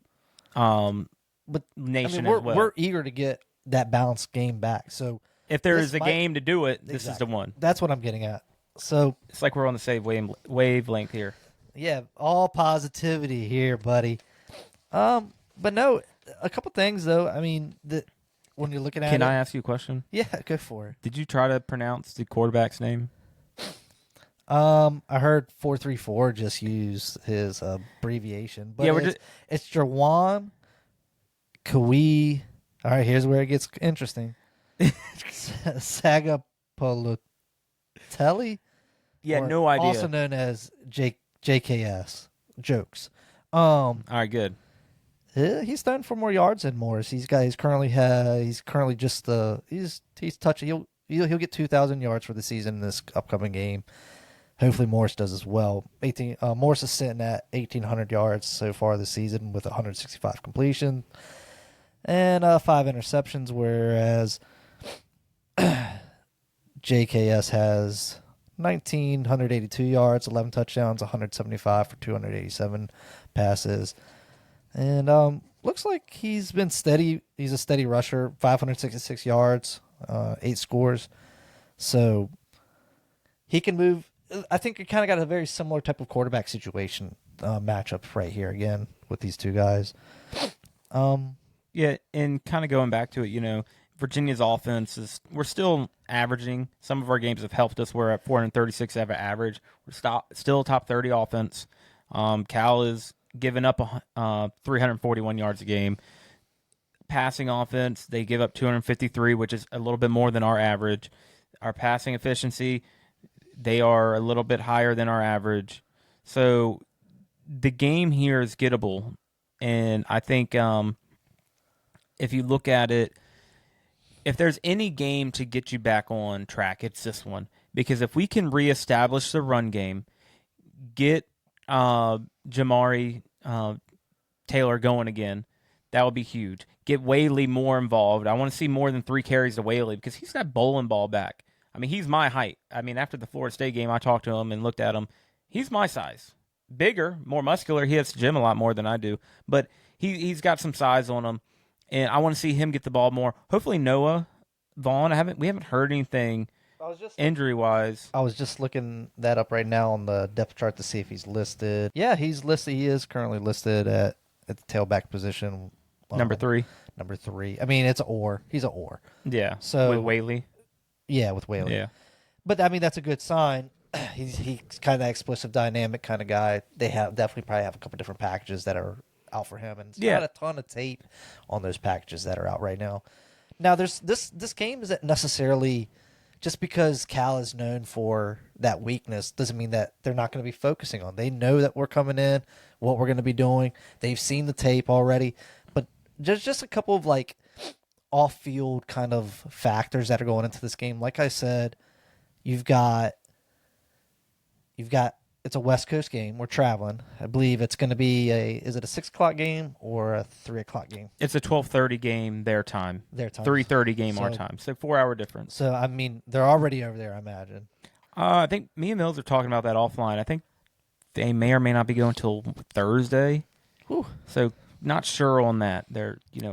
nation as well. We're eager to get that balanced game back. So if there is a game to do it, this is the one. That's what I'm getting at. So it's like we're on the same wavelength here. Yeah, all positivity here, buddy. But no, a couple things though. When you're looking at Can I ask you a question? Yeah, go for it. Did you try to pronounce the quarterback's name? I heard 434 just use his abbreviation, but it's Jawan Kawi. All right, here's where it gets interesting. Sagapolotelli. Yeah, or no idea. Also known as JKS jokes. All right, good. He's done for more yards than Morris. He's currently just he's touching. He'll get 2,000 yards for the season in this upcoming game. Hopefully Morris does as well. Morris is sitting at 1,800 yards so far this season with 165 completion and 5 interceptions, whereas JKS has 1,982 yards, 11 touchdowns, 175 for 287 passes. And looks like he's been steady. He's a steady rusher, 566 yards, 8 scores. So he can move. I think you kind of got a very similar type of quarterback situation matchup right here again with these two guys. Yeah, and kind of going back to it, Virginia's offense we're still averaging. Some of our games have helped us. We're at 436 average. We're still top 30 offense. Cal is giving up 341 yards a game. Passing offense, they give up 253, which is a little bit more than our average. Our passing efficiency, they are a little bit higher than our average. So the game here is gettable. And I think if you look at it, if there's any game to get you back on track, it's this one. Because if we can reestablish the run game, get Jamari Taylor going again, that would be huge. Get Whaley more involved. I want to see more than 3 carries to Whaley because he's that bowling ball back. I mean, he's my height. I mean, after the Florida State game, I talked to him and looked at him. He's my size. Bigger, more muscular. He hits the gym a lot more than I do. But he's got some size on him. And I want to see him get the ball more. Hopefully Noah Vaughn. We haven't heard anything injury-wise. I was just looking that up right now on the depth chart to see if he's listed. Yeah, he's listed. He is currently listed at the tailback position. Number 3. Number 3. I mean, it's an or. He's an or. Yeah. So with Whaley. Yeah, with Whaley. Yeah. But I mean, that's a good sign. He's kind of that explosive, dynamic kind of guy. They definitely probably have a couple different packages that are out for him, and it's not a ton of tape on those packages that are out right now. Now, there's this game isn't necessarily just because Cal is known for that weakness doesn't mean that they're not going to be focusing on. They know that we're coming in, what we're going to be doing. They've seen the tape already, but just a couple of like off-field kind of factors that are going into this game. Like I said, you've got it's a West Coast game. We're traveling. I believe it's going to be is it a 6 o'clock game or a 3 o'clock game? It's a 12:30 game their time. 3:30 game our time. So 4-hour difference. So I mean, they're already over there, I imagine. I think me and Mills are talking about that offline. I think they may or may not be going till Thursday. Whew. So not sure on that.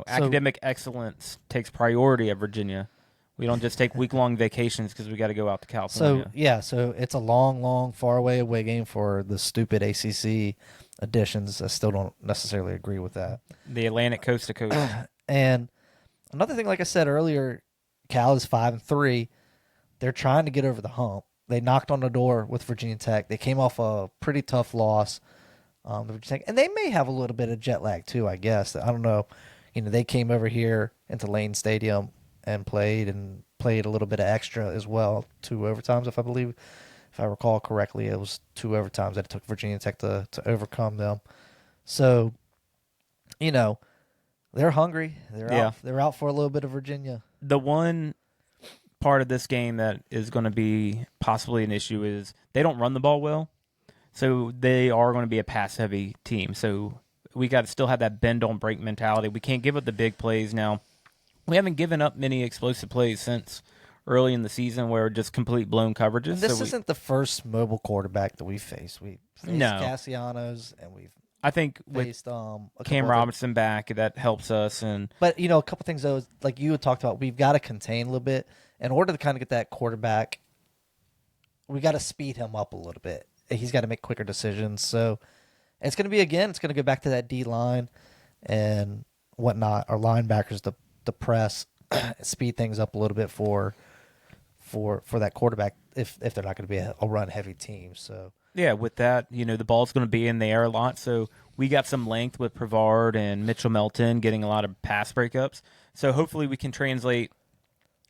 Academic excellence takes priority at Virginia. We don't just take week-long vacations because we got to go out to California. So it's a long, far away game for the stupid ACC editions. I still don't necessarily agree with that. The Atlantic coast to coast. And another thing, like I said earlier, Cal is 5-3. They're trying to get over the hump. They knocked on the door with Virginia Tech. They came off a pretty tough loss. Virginia Tech, and they may have a little bit of jet lag too, I guess. I don't know. They came over here into Lane Stadium and played a little bit of extra as well. 2 overtimes, if I recall correctly. It was 2 overtimes that it took Virginia Tech to overcome them. So, they're hungry. They're out for a little bit of Virginia. The one part of this game that is going to be possibly an issue is they don't run the ball well. So they are going to be a pass-heavy team. So we got to still have that bend-don't-break mentality. We can't give up the big plays now. We haven't given up many explosive plays since early in the season where just complete blown coverages. And this isn't the first mobile quarterback that we've faced. We faced Cassianos, and we've faced Cam Robinson back. That helps us. But, a couple things, though, like you had talked about, we've got to contain a little bit. In order to kind of get that quarterback, we got to speed him up a little bit. He's got to make quicker decisions. So it's going to be, it's going to go back to that D-line and whatnot, our linebackers, the press, speed things up a little bit for that quarterback if they're not going to be a run-heavy team. So yeah, with that, the ball's going to be in the air a lot. So we got some length with Prevard and Mitchell Melton getting a lot of pass breakups. So hopefully we can translate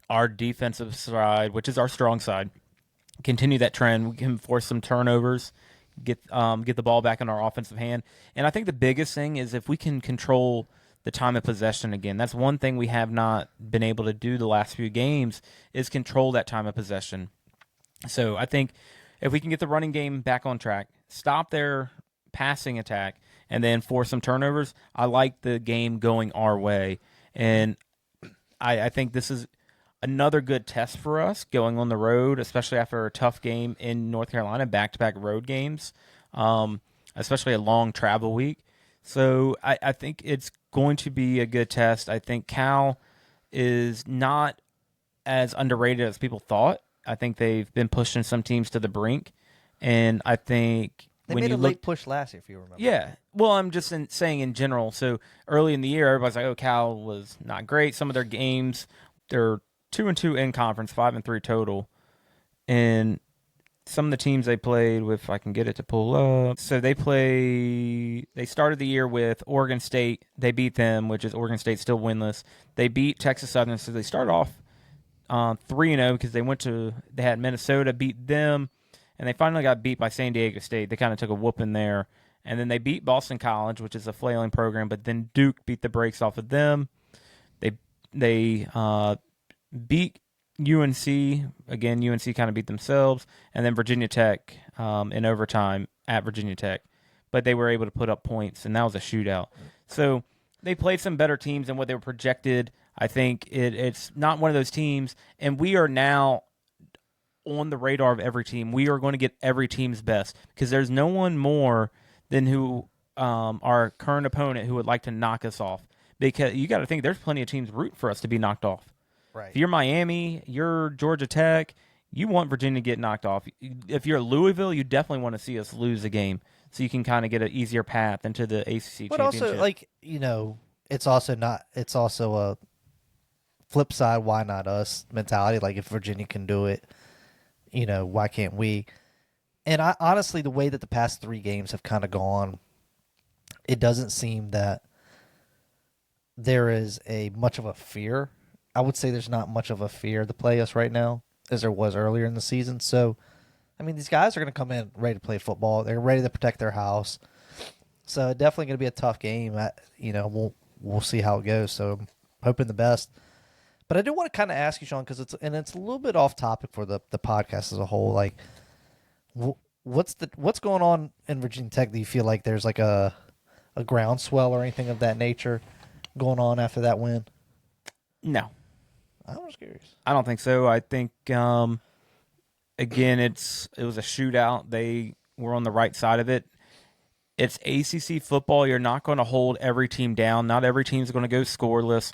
our defensive side, which is our strong side, continue that trend. We can force some turnovers, get the ball back in our offensive hand. And I think the biggest thing is if we can control the time of possession again. That's one thing we have not been able to do the last few games is control that time of possession. So I think if we can get the running game back on track, stop their passing attack, and then force some turnovers, I like the game going our way. And I think this is another good test for us going on the road, especially after a tough game in North Carolina, back-to-back road games, especially a long travel week. So I think it's going to be a good test. I think Cal is not as underrated as people thought. I think they've been pushing some teams to the brink, and I think They when made you a look, late push last year, if you remember. yeah. Well, I'm just saying in general. So early in the year, everybody's like, "Oh, Cal was not great." Some of their games, they're 2-2 in conference, 5-3 total, and some of the teams they played with, if I can get it to pull up. So they started the year with Oregon State. They beat them, which is Oregon State still winless. They beat Texas Southern, so they started off 3-0 because they had Minnesota beat them, and they finally got beat by San Diego State. They kind of took a whooping there. And then they beat Boston College, which is a flailing program, but then Duke beat the brakes off of them. They beat UNC. Again, UNC kind of beat themselves. And then Virginia Tech in overtime at Virginia Tech. But they were able to put up points, and that was a shootout. So they played some better teams than what they were projected. I think it's not one of those teams. And we are now on the radar of every team. We are going to get every team's best because there's no one more than our current opponent who would like to knock us off. Because you got to think there's plenty of teams root for us to be knocked off. Right. If you're Miami, you're Georgia Tech, you want Virginia to get knocked off. If you're Louisville, you definitely want to see us lose a game so you can kind of get an easier path into the ACC But championship. also, it's also a flip side, why not us mentality. Like, if Virginia can do it, why can't we? And I honestly, the way that the past 3 games have kind of gone, it doesn't seem that there is much of a fear. I would say there's not much of a fear to play us right now as there was earlier in the season. So, I mean, these guys are going to come in ready to play football. They're ready to protect their house. So, definitely going to be a tough game. We'll see how it goes. So, I'm hoping the best. But I do want to kind of ask you, Sean, because it's a little bit off topic for the podcast as a whole. Like, what's going on in Virginia Tech? Do you feel like there's like a groundswell or anything of that nature going on after that win? No. I was curious. I don't think so. I think, again, it was a shootout. They were on the right side of it. It's ACC football. You're not going to hold every team down. Not every team's going to go scoreless.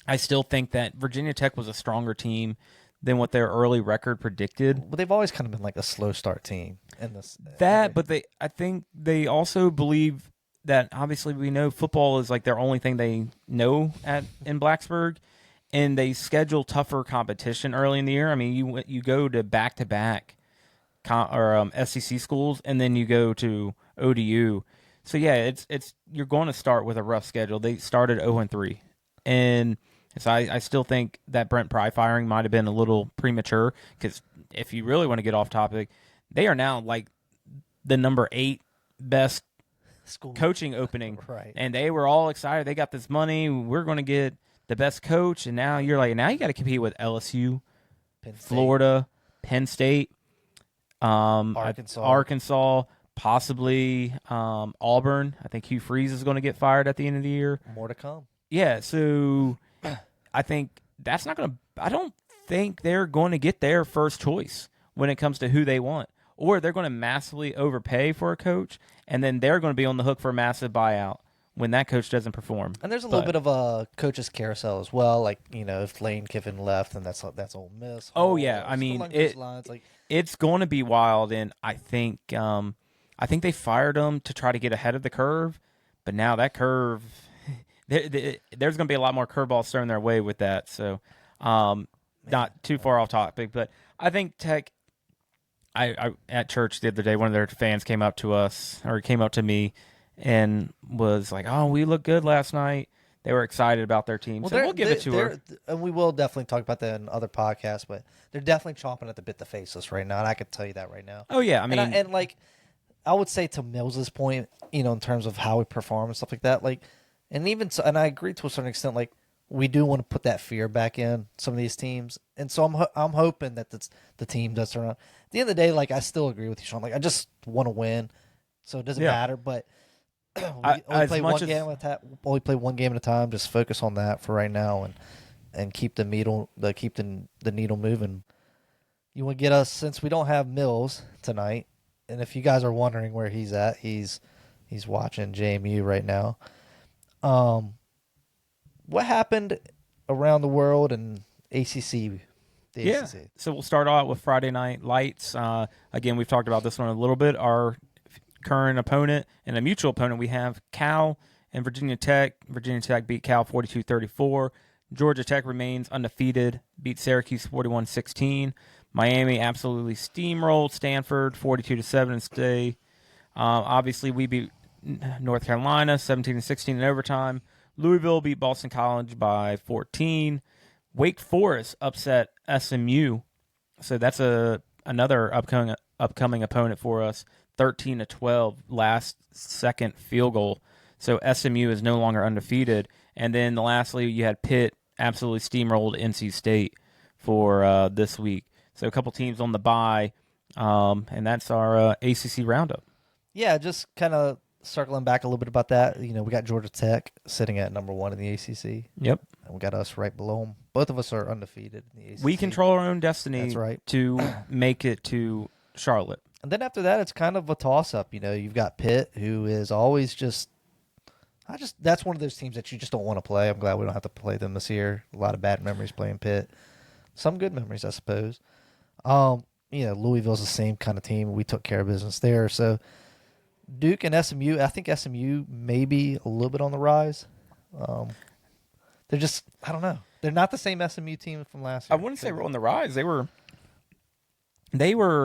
I still think that Virginia Tech was a stronger team than what their early record predicted. But they've always kind of been like a slow start team. But I think they also believe that obviously we know football is like their only thing they know in Blacksburg, and they schedule tougher competition early in the year. I mean, you go to back-to-back SEC schools, and then you go to ODU. So yeah, it's you're going to start with a rough schedule. They started 0-3, and so I still think that Brent Pry firing might have been a little premature because if you really want to get off topic, they are now like the number 8 best school coaching opening. Right. And they were all excited. They got this money. We're going to get the best coach. And now you're like, now you got to compete with LSU, Florida, Penn State, Arkansas, possibly Auburn. I think Hugh Freeze is going to get fired at the end of the year. More to come. Yeah, so I think that's not going to – I don't think they're going to get their first choice when it comes to who they want. Or they're going to massively overpay for a coach, and then they're going to be on the hook for a massive buyout when that coach doesn't perform. And there's a little bit of a coach's carousel as well. Like, if Lane Kiffin left, then that's Ole Miss. Oh, yeah. I mean, it's going to be wild, and I think they fired him to try to get ahead of the curve, but now that curve – there's going to be a lot more curveballs thrown their way with that. So, not too far off topic, but I think Tech. I at church the other day, one of their fans came up to me, and was like, "Oh, we looked good last night." they were excited about their team. So we'll give it to her. And we will definitely talk about that in other podcasts, but they're definitely chomping at the bit to face us right now, and I can tell you that right now. Oh, yeah. I mean, and like, I would say to Mills's point, in terms of how we perform and stuff like that, like, and even so, and I agree to a certain extent, like, we do want to put that fear back in some of these teams, and so I'm hoping that the team does turn around. At the end of the day, like, I still agree with you, Sean. Like, I just want to win, so it doesn't matter. But we only play one game at a time. Just focus on that for right now, and keep the needle moving. You want to get us, since we don't have Mills tonight, and if you guys are wondering where he's at, he's watching JMU right now. What happened around the world and ACC? ACC. So we'll start out with Friday Night Lights. Again, we've talked about this one a little bit. Our current opponent and a mutual opponent, we have Cal and Virginia Tech. Virginia Tech beat Cal 42-34. Georgia Tech remains undefeated, beat Syracuse 41-16. Miami absolutely steamrolled Stanford 42-7 and stay. Obviously, we beat North Carolina 17-16 in overtime. Louisville beat Boston College by 14. Wake Forest upset SMU, so that's another upcoming opponent for us. 13-12, last second field goal. So SMU is no longer undefeated. And then lastly, you had Pitt absolutely steamrolled NC State for this week. So a couple teams on the bye, and that's our ACC roundup. Yeah, just kind of circling back a little bit about that. We got Georgia Tech sitting at number 1 in the ACC. Yep. And we got us right below them. Both of us are undefeated in the ACC. We control our own destiny. That's right. To make it to Charlotte. And then after that, it's kind of a toss-up. You've got Pitt, who is always that's one of those teams that you just don't want to play. I'm glad we don't have to play them this year. A lot of bad memories playing Pitt. Some good memories, I suppose. Louisville's the same kind of team. We took care of business there. So Duke and SMU, I think SMU may be a little bit on the rise. They're just, I don't know. They're not the same SMU team from last year. I wouldn't say we're on the rise. They were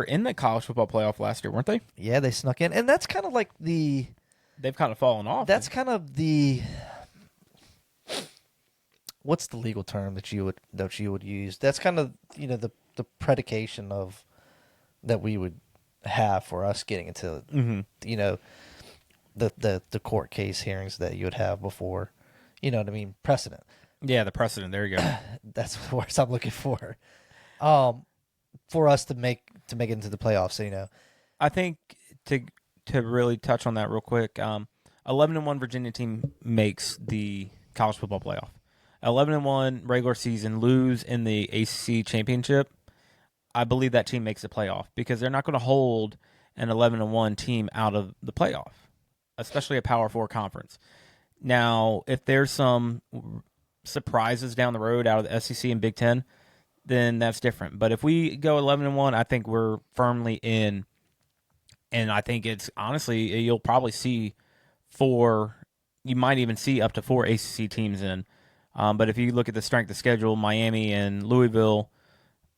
in the college football playoff last year, weren't they? Yeah, they snuck in. And that's kind of like they've kind of fallen off. That's kind of what's the legal term that you would use? That's kind of, the predication of that we would have for us getting into the court case hearings that you would have before. You know what I mean? Precedent. Yeah, the precedent. There you go. That's the words I'm looking for. For us to make it into the playoffs. I think to really touch on that real quick, 11-1 Virginia team makes the college football playoff. 11-1 regular season, lose in the ACC championship. I believe that team makes the playoff because they're not going to hold an 11-1 team out of the playoff, especially a Power 4 conference. Now, if there's some surprises down the road out of the SEC and Big Ten, then that's different. But if we go 11-1, I think we're firmly in. And I think it's honestly, you'll probably see you might even see up to 4 ACC teams in. But if you look at the strength of schedule, Miami and Louisville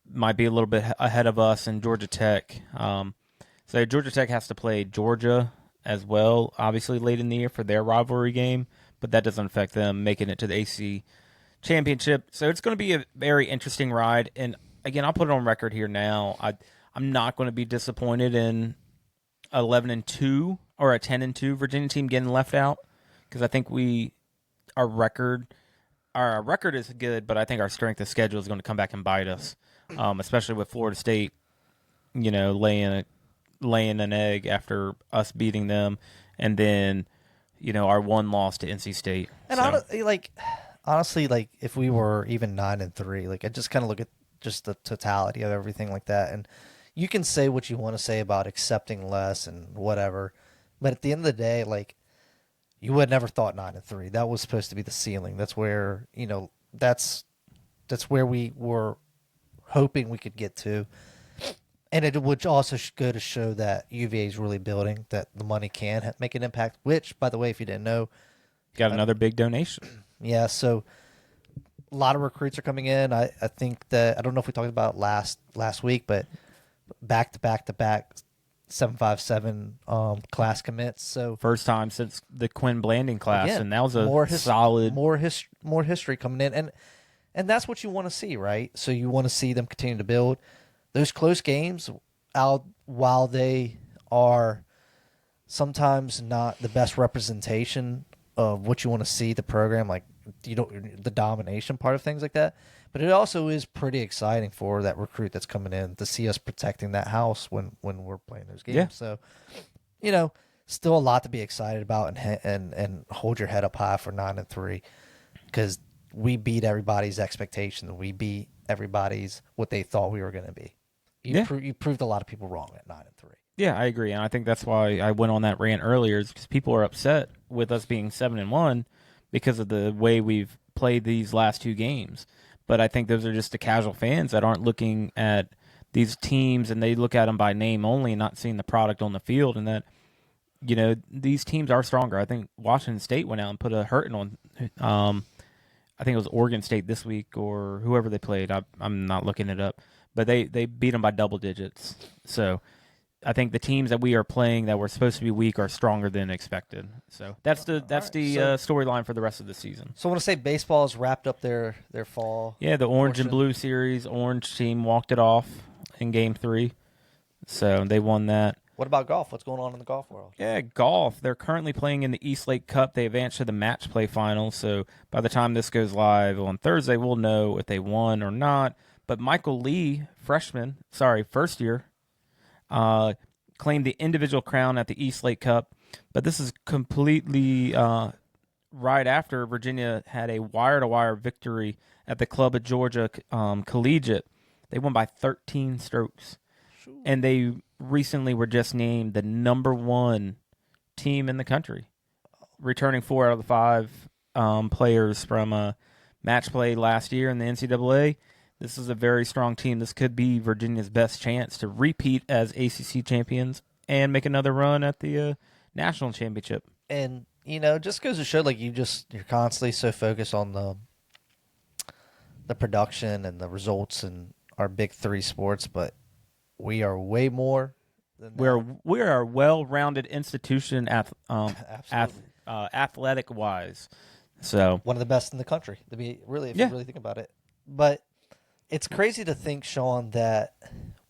might be a little bit ahead of us, and Georgia Tech. So Georgia Tech has to play Georgia as well, obviously late in the year for their rivalry game, but that doesn't affect them making it to the ACC championship. So it's going to be a very interesting ride. And again, I'll put it on record here now. I'm not going to be disappointed in 11-2 or a 10-2 Virginia team getting left out, because I think our record is good, but I think our strength of schedule is going to come back and bite us, especially with Florida State, laying an egg after us beating them, and then our one loss to NC State. And honestly, if we were even 9-3, I just kind of look at just the totality of everything like that, and you can say what you want to say about accepting less and whatever, but at the end of the day, you would never thought 9-3. That was supposed to be the ceiling. That's where that's where we were hoping we could get to. And it would also go to show that UVA is really building, that the money can make an impact, which, by the way, if you didn't know, got another big donation. Yeah, so a lot of recruits are coming in. I think that, I don't know if we talked about last week, but back 757 class commits. So First time since the Quinn Blanding class, again, and that was a solid. more history coming in, and that's what you want to see, right? So you want to see them continue to build those close games out while they are sometimes not the best representation of what you want to see the program, like the domination part of things like that. But it also is pretty exciting for that recruit that's coming in to see us protecting that house when we're playing those games. Yeah. So, still a lot to be excited about, and hold your head up high for 9-3, because we beat everybody's expectations. We beat everybody's what they thought we were going to be. You proved a lot of people wrong at 9-3. Yeah, I agree, and I think that's why I went on that rant earlier, is because people are upset with us being 7-1 because of the way we've played these last two games. But I think those are just the casual fans that aren't looking at these teams, and they look at them by name only and not seeing the product on the field, and that, these teams are stronger. I think Washington State went out and put a hurting on, I think it was Oregon State this week or whoever they played. I'm not looking it up. But they beat them by double digits. So I think the teams that we are playing that were supposed to be weak are stronger than expected. So that's the storyline for the rest of the season. So I want to say baseball has wrapped up their fall. Yeah, the orange and blue series, orange team walked it off in Game 3. So they won that. What about golf? What's going on in the golf world? Yeah, golf. They're currently playing in the East Lake Cup. They advanced to the match play final. So by the time this goes live on Thursday, we'll know if they won or not. But Michael Lee, first year, claimed the individual crown at the East Lake Cup. But this is completely right after Virginia had a wire-to-wire victory at the Club of Georgia Collegiate. They won by 13 strokes. Sure. And they recently were just named the number 1 team in the country, returning 4 out of the 5 players from match play last year in the NCAA. This is a very strong team. This could be Virginia's best chance to repeat as ACC champions and make another run at the national championship. And, just goes to show, like, you're constantly so focused on the production and the results in our big 3 sports, but we are way more than that. We are a well-rounded institution athletic-wise. So one of the best in the country, if you really think about it. But it's crazy to think, Sean, that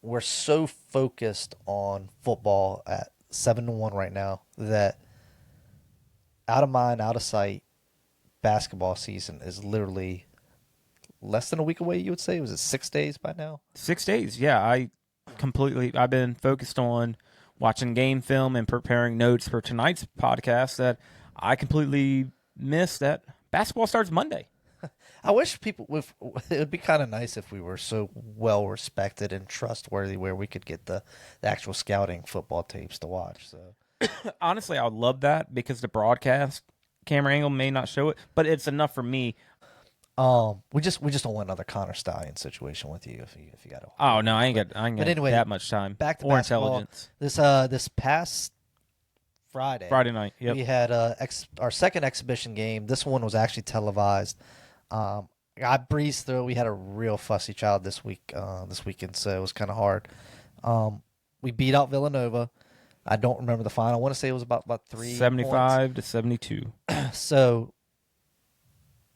we're so focused on football at 7-1 right now that out of mind, out of sight, basketball season is literally less than a week away, you would say? Was it 6 days by now? 6 days, yeah. I've been focused on watching game film and preparing notes for tonight's podcast that I completely missed that basketball starts Monday. I wish it would be kind of nice if we were so well respected and trustworthy where we could get the actual scouting football tapes to watch. So honestly, I would love that because the broadcast camera angle may not show it, but it's enough for me. We just don't want another Connor Stallion situation with you if you got to. Oh no, I ain't got anyway, that much time. Back to or basketball. Intelligence. This past Friday night, yep. We had our second exhibition game. This one was actually televised. I breezed through. We had a real fussy child this weekend, so it was kind of hard. We beat out Villanova. I don't remember the final. I want to say it was about 75 to 72. So,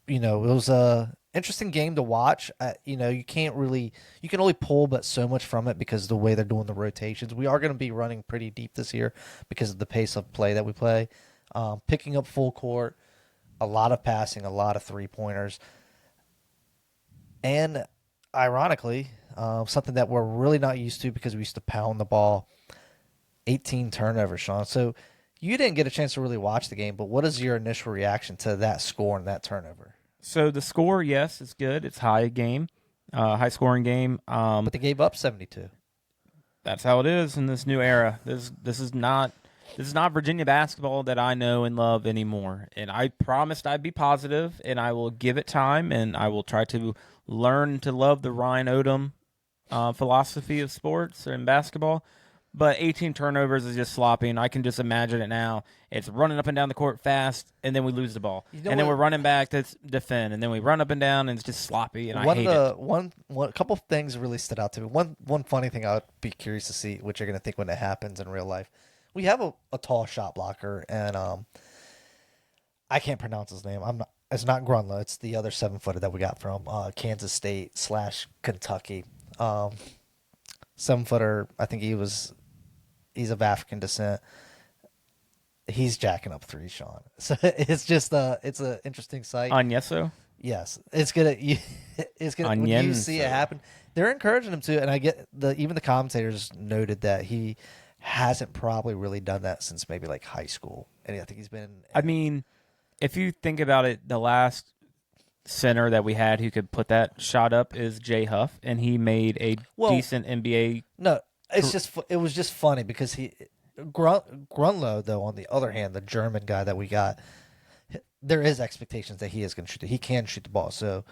it was a interesting game to watch. You can only pull but so much from it because of the way they're doing the rotations. We are going to be running pretty deep this year because of the pace of play that we play. Picking up full court, a lot of passing, a lot of 3-pointers. And ironically, something that we're really not used to because we used to pound the ball, 18 turnovers, Sean. So you didn't get a chance to really watch the game, but what is your initial reaction to that score and that turnover? So the score, yes, it's good. It's high scoring game. But they gave up 72. That's how it is in this new era. This is not Virginia basketball that I know and love anymore. And I promised I'd be positive, and I will give it time, and I will try to learn to love the Ryan Odom philosophy of sports and basketball. But 18 turnovers is just sloppy, and I can just imagine it now. It's running up and down the court fast, and then we lose the ball. You know and then what? we're running back to defend, and then we run up and down, and it's just sloppy, and I hate it. One couple of things really stood out to me. One funny thing I would be curious to see what you're going to think when it happens in real life. We have a tall shot blocker, and I can't pronounce his name. It's not Grunlow. It's the other 7-footer that we got from Kansas State / Kentucky. 7-footer. I think he's of African descent. He's jacking up 3, Sean. So it's just it's an interesting sight. Agneso? Yes, it's gonna when you see it happen. They're encouraging him to, and I get even the commentators noted that he hasn't probably really done that since maybe like high school, and I think he's been. I mean, if you think about it, the last center that we had who could put that shot up is Jay Huff, and he made a decent NBA. No, it was just funny because Grunlow, though, on the other hand, the German guy that we got, there is expectations that he is going to shoot. He can shoot the ball, so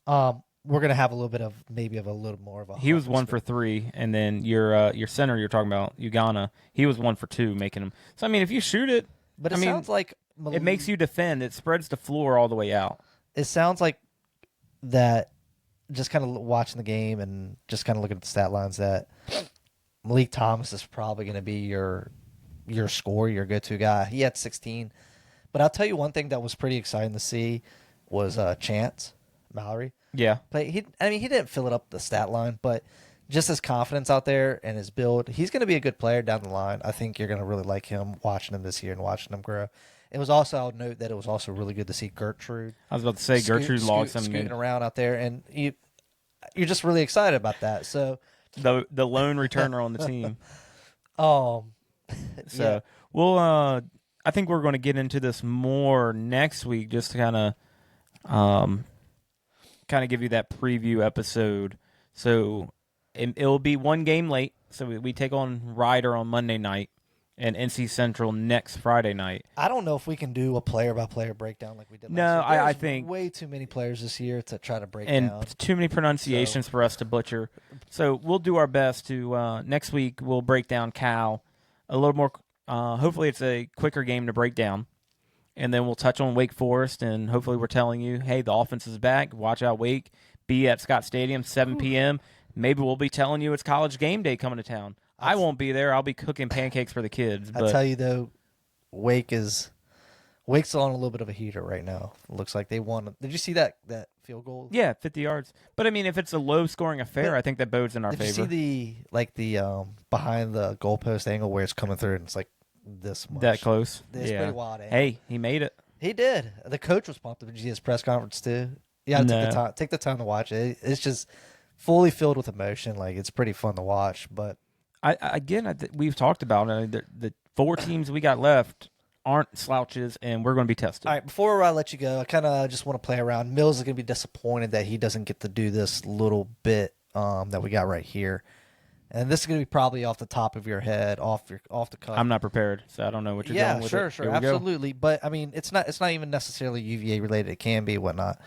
we're going to have a little bit of a little more of a. He was 1 for 3, and then your center you're talking about, Ugana, he was 1 for 2, making him. So I mean, if you shoot it, but it sounds like it makes you defend. It spreads the floor all the way out. It sounds like that. Just kind of watching the game and just kind of looking at the stat lines, that Malik Thomas is probably going to be your scorer, your go-to guy. He had 16. But I'll tell you one thing that was pretty exciting to see was Chance Mallory. Yeah. But he didn't fill it up the stat line, but just his confidence out there and his build, he's going to be a good player down the line. I think you're going to really like him watching him this year and watching him grow. It was also, I'll note that it was also really good to see Gertrude. I was about to say Gertrude logs him scooting around out there, and you're just really excited about that. So the lone returner on the team. So yeah. We'll I think we're going to get into this more next week, just to kind of give you that preview episode. So it'll be one game late. So we take on Ryder on Monday night and NC Central next Friday night. I don't know if we can do a player-by-player breakdown like we did last No, year. I think way too many players this year to try to break and down. And too many pronunciations for us to butcher. So we'll do our best to, next week we'll break down Cal a little more. Hopefully it's a quicker game to break down. And then we'll touch on Wake Forest, and hopefully we're telling you, hey, the offense is back. Watch out, Wake. Be at Scott Stadium, 7 p.m. Maybe we'll be telling you it's college game day coming to town. I won't be there. I'll be cooking pancakes for the kids. But I tell you, though, Wake's on a little bit of a heater right now. It looks like they won. Did you see that field goal? Yeah, 50 yards. But, I mean, if it's a low-scoring affair, I think that bodes in our favor. Did you see the behind the goalpost angle where it's coming through and it's like this much? That close? It's pretty wild. Hey, he made it. He did. The coach was pumped. Did you see his press conference, too? You got to take the time to watch it. It's just fully filled with emotion. Like, it's pretty fun to watch, but we've talked about it. The 4 teams we got left aren't slouches, and we're going to be tested. All right, before I let you go, I kind of just want to play around. Mills is going to be disappointed that he doesn't get to do this little bit that we got right here. And this is going to be probably off the top of your head, off the cuff. I'm not prepared, so I don't know what you're doing with it. Yeah, sure, absolutely. But, I mean, it's not even necessarily UVA related. It can be, whatnot.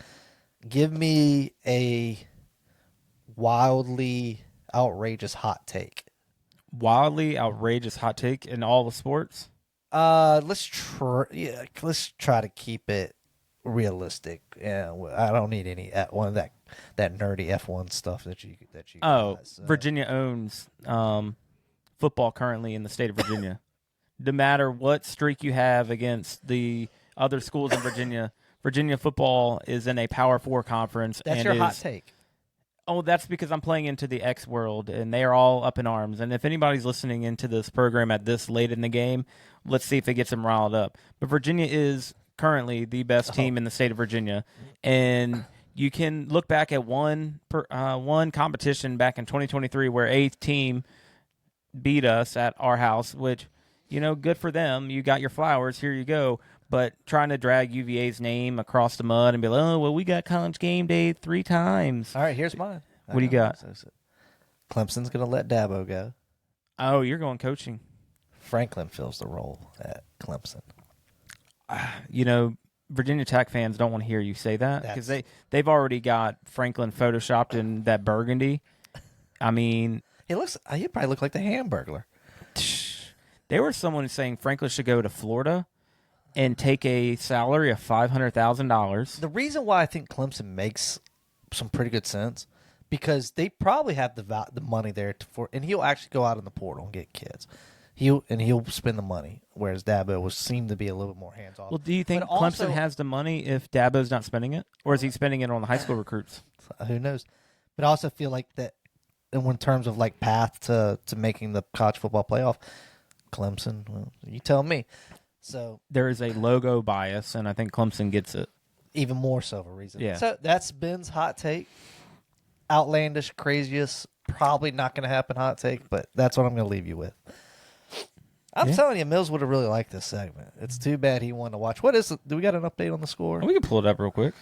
Give me a wildly outrageous hot take. Wildly outrageous hot take in all the sports? Let's try to keep it realistic. Yeah, I don't need any one of that nerdy F1 stuff that you. Oh, so. Virginia owns football currently in the state of Virginia. No matter what streak you have against the other schools in Virginia, Virginia football is in a Power 4 conference. That's your hot take. Oh, that's because I'm playing into the X world, and they are all up in arms. And if anybody's listening into this program at this late in the game, let's see if it gets them riled up. But Virginia is currently the best team in the state of Virginia. And you can look back at one competition back in 2023 where a team beat us at our house, which, good for them. You got your flowers. Here you go. But trying to drag UVA's name across the mud and be like, oh, well, we got college game day 3 times. All right, here's mine. What do you got? Clemson's going to let Dabo go. Oh, you're going coaching. Franklin fills the role at Clemson. Virginia Tech fans don't want to hear you say that because they've already got Franklin photoshopped in that burgundy. I mean, he probably look like the Hamburglar. There was someone saying Franklin should go to Florida and take a salary of $500,000. The reason why I think Clemson makes some pretty good sense because they probably have the money there and he'll actually go out in the portal and get kids. He'll spend the money, whereas Dabo will seem to be a little bit more hands off. Well, do you think Clemson has the money if Dabo's not spending it, or is he spending it on the high school recruits? Who knows? But I also feel like that, in terms of like path to making the college football playoff, Clemson. Well, you tell me. So there is a logo bias, and I think Clemson gets it. Even more so of a reason. Yeah. So that's Ben's hot take. Outlandish, craziest, probably not going to happen hot take, but that's what I'm going to leave you with. I'm telling you, Mills would have really liked this segment. It's too bad he wanted to watch. What is it? Do we got an update on the score? We can pull it up real quick.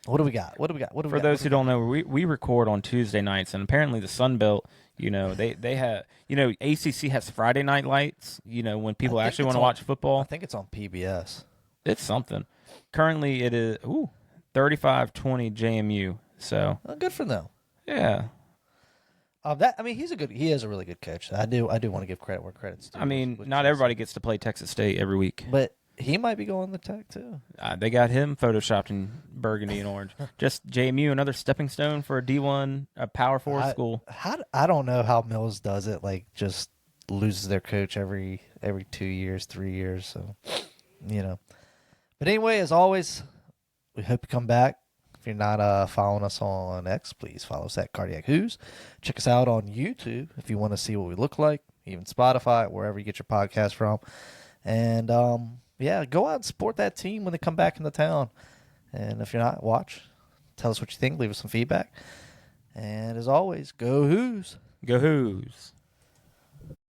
What do we got? For those who don't know, we record on Tuesday nights, and apparently the Sun Belt, they have, ACC has Friday night lights, when people actually want to watch football. I think it's on PBS. It's something. Currently it is 35-20 JMU. So good for them. Yeah. He is a really good coach. I do want to give credit where credit's due. I mean, not everybody gets to play Texas State every week. But he might be going to Tech too. They got him photoshopped in burgundy and orange. Just JMU, another stepping stone for a D1, a Power 4 school. I don't know how Mills does it. Like, just loses their coach every 2 years, 3 years. So, But anyway, as always, we hope you come back. If you're not following us on X, please follow us at Cardiac Who's. Check us out on YouTube if you want to see what we look like, even Spotify, wherever you get your podcast from. And, go out and support that team when they come back into town. And if you're not, watch. Tell us what you think. Leave us some feedback. And as always, go Who's. Go Who's.